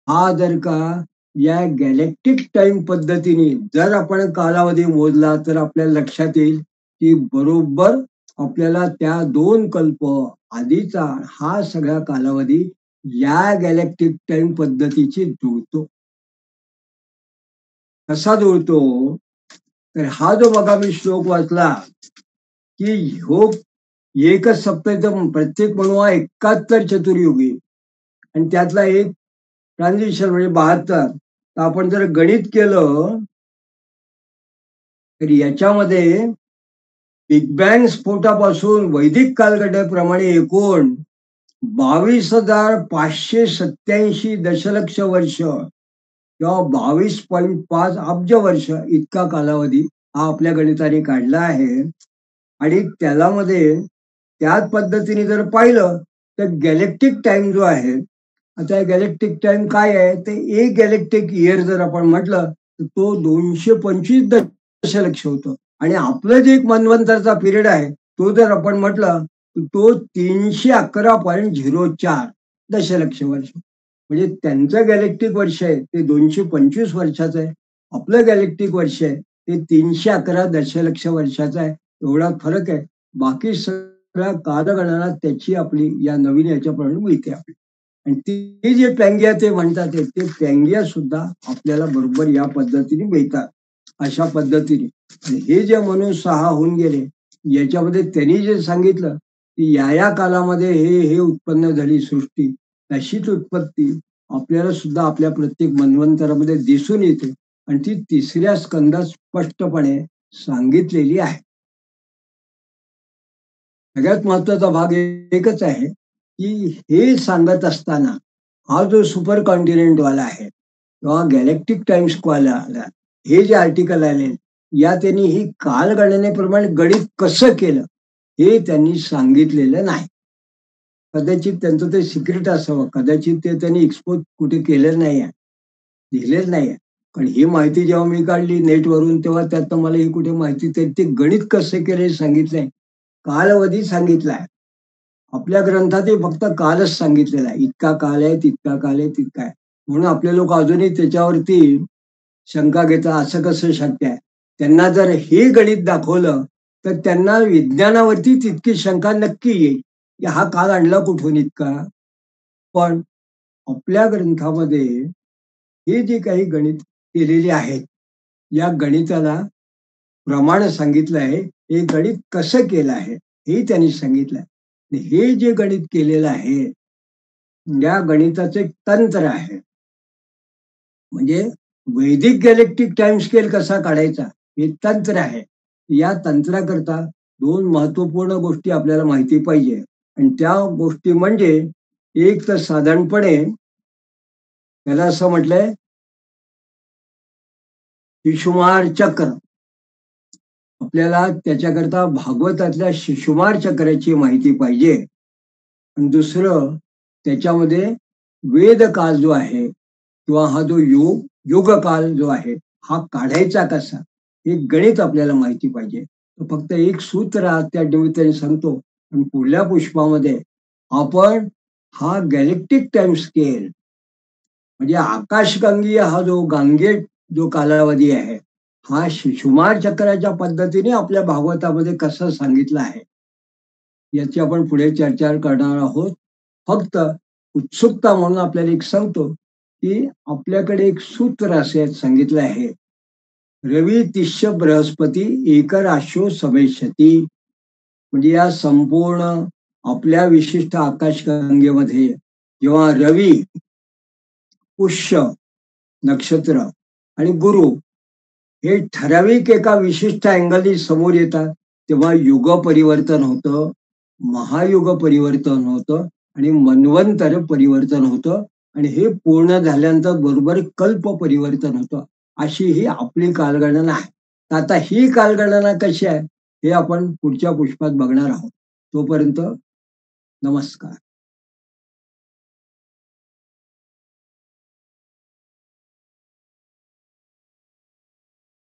हा जर का या गॅलेक्टिक टाइम पद्धतीने जर आपण कालावधी मोजला तर आपल्याला लक्षात येईल की बरोबर आपल्याला त्या 2 कल्प आधीचा हा सगळा कालावधी या गॅलेक्टिक टाइम पद्धतीची जुळतो. कसा जुळतो तर हा जो बघा मी श्लोक वाचला की हो एकच सप्तम प्रत्येक म्हणू हा 71 चतुर्युगी आणि त्यातला एक ट्रान्झिशन म्हणजे 72. तर आपण जर गणित केलं तर याच्यामध्ये बिग बँग स्फोटापासून वैदिक कालगणनेप्रमाणे एकूण 22,587 दशलक्ष वर्ष किंवा 22.5 अब्ज वर्ष इतका कालावधी हा आपल्या गणिताने काढला आहे. आणि त्याला मध्ये त्याच पद्धतीने जर पाहिलं तर गॅलेक्टिक टाइम जो आहे, आता गॅलेक्टिक टाइम काय आहे ते 1 गॅलेक्टिक इयर जर आपण म्हटलं तर तो 225 दशलक्ष होतं. आणि आपलं जे एक मन्वंतरचा पिरियड आहे तो जर आपण म्हटलं तर तो 311.04 दशलक्ष वर्ष. म्हणजे त्यांचं गॅलेक्टिक वर्ष आहे ते 225 वर्षाचं आहे, आपलं गॅलेक्टिक वर्ष आहे ते 311 दशलक्ष वर्षाचं आहे. एवढा फरक आहे. बाकी सगळं आपल्या कालगणना त्याची आपली या नवीन याच्याप्रमाणे मिळते आपली. आणि ते जे पेंग्या ते म्हणतात ते पेंग्या सुद्धा आपल्याला बरोबर या पद्धतीने मिळतात अशा पद्धतीने. आणि हे जे म्हणून 6 होऊन गेले याच्यामध्ये त्यांनी जे सांगितलं की या कालामध्ये हे उत्पन्न झाली सृष्टी, तशीच उत्पत्ती आपल्याला सुद्धा आपल्या प्रत्येक मन्वंतरामध्ये दिसून येते आणि ती 3ऱ्या स्कंदात स्पष्टपणे सांगितलेली आहे. सगळ्यात महत्वाचा भाग एकच आहे की हे सांगत असताना हा जो सुपर कॉन्टिनेंट वाला आहे किंवा गॅलेक्टिक टाइम्स वाला हे जे आर्टिकल आले या त्यांनी ही कालगणनेप्रमाणे गणित कसं केलं हे त्यांनी सांगितलेलं नाही. कदाचित त्यांचं ते सिक्रेट असावं, कदाचित ते त्यांनी एक्सपोज कुठे केलेलं नाही आहे, लिहिलेलं नाही आहे. पण ही माहिती जेव्हा मी काढली नेटवरून तेव्हा त्यातनं मला ही कुठे माहिती ते गणित कसं केलं हे सांगितलंय, कालावधी सांगितलाय. आपल्या ग्रंथात हे फक्त कालच सांगितलेला आहे, इतका काल आहे, तितका काल आहे, तितका आहे. म्हणून आपले लोक अजूनही त्याच्यावरती शंका घेतात, असं कसं शक्य आहे. त्यांना जर हे गणित दाखवलं तर त्यांना विज्ञानावरती तितकी शंका नक्की येईल की हा काल आणला कुठून इतका. पण आपल्या ग्रंथामध्ये हे जे काही गणित केलेले आहेत या गणिताला प्रमाण सांगितलं आहे, हे गणित कसं केलं आहे हे त्यांनी सांगितलंय. हे जे गणित केलेलं आहे या गणिताचं एक तंत्र आहे. म्हणजे वैदिक गॅलेक्टिक टाइम स्केल कसा काढायचा हे तंत्र आहे. या तंत्राकरता 2 महत्वपूर्ण गोष्टी आपल्याला माहिती पाहिजे आणि त्या गोष्टी म्हणजे एक तर साधारणपणे त्याला असं म्हटलंय शिशुमार चक्र. आपल्याला त्याच्याकरता भागवतातल्या शिशुमार चक्राची माहिती पाहिजे. आणि दुसरं त्याच्यामध्ये वेदकाल जो आहे किंवा हा जो युगकाल जो आहे हा काढायचा कसा हे गणित आपल्याला माहिती पाहिजे. फक्त एक सूत्र त्या निमित्ताने सांगतो आणि पुढल्या पुष्पामध्ये आपण हा गॅलेक्टिक टाइम स्केल म्हणजे आकाशगंगीय हा जो गांगे जो कालावधी आहे हा शिशुमार चक्राच्या पद्धतीने आपल्या भागवतामध्ये कसं सांगितलं आहे याची आपण पुढे चर्चा करणार आहोत. फक्त उत्सुकता म्हणून आपल्याला एक सांगतो की आपल्याकडे एक सूत्र असे सांगितलं आहे, रवी तिष्य बृहस्पती एकराशो समेशती. म्हणजे या संपूर्ण आपल्या विशिष्ट आकाशगंगेमध्ये जेव्हा रवी, पुष्य नक्षत्र आणि गुरु हे ठराविक एका विशिष्ट अँगलनी समोर येतात तेव्हा युग परिवर्तन होतं, महायुग परिवर्तन होतं आणि मन्वंतर परिवर्तन होतं आणि हे पूर्ण झाल्यानंतर बरोबर कल्प परिवर्तन होतं. अशी ही आपली कालगणना आहे. आता ही कालगणना कशी आहे हे आपण पुढच्या पुष्पात बघणार आहोत. तोपर्यंत नमस्कार.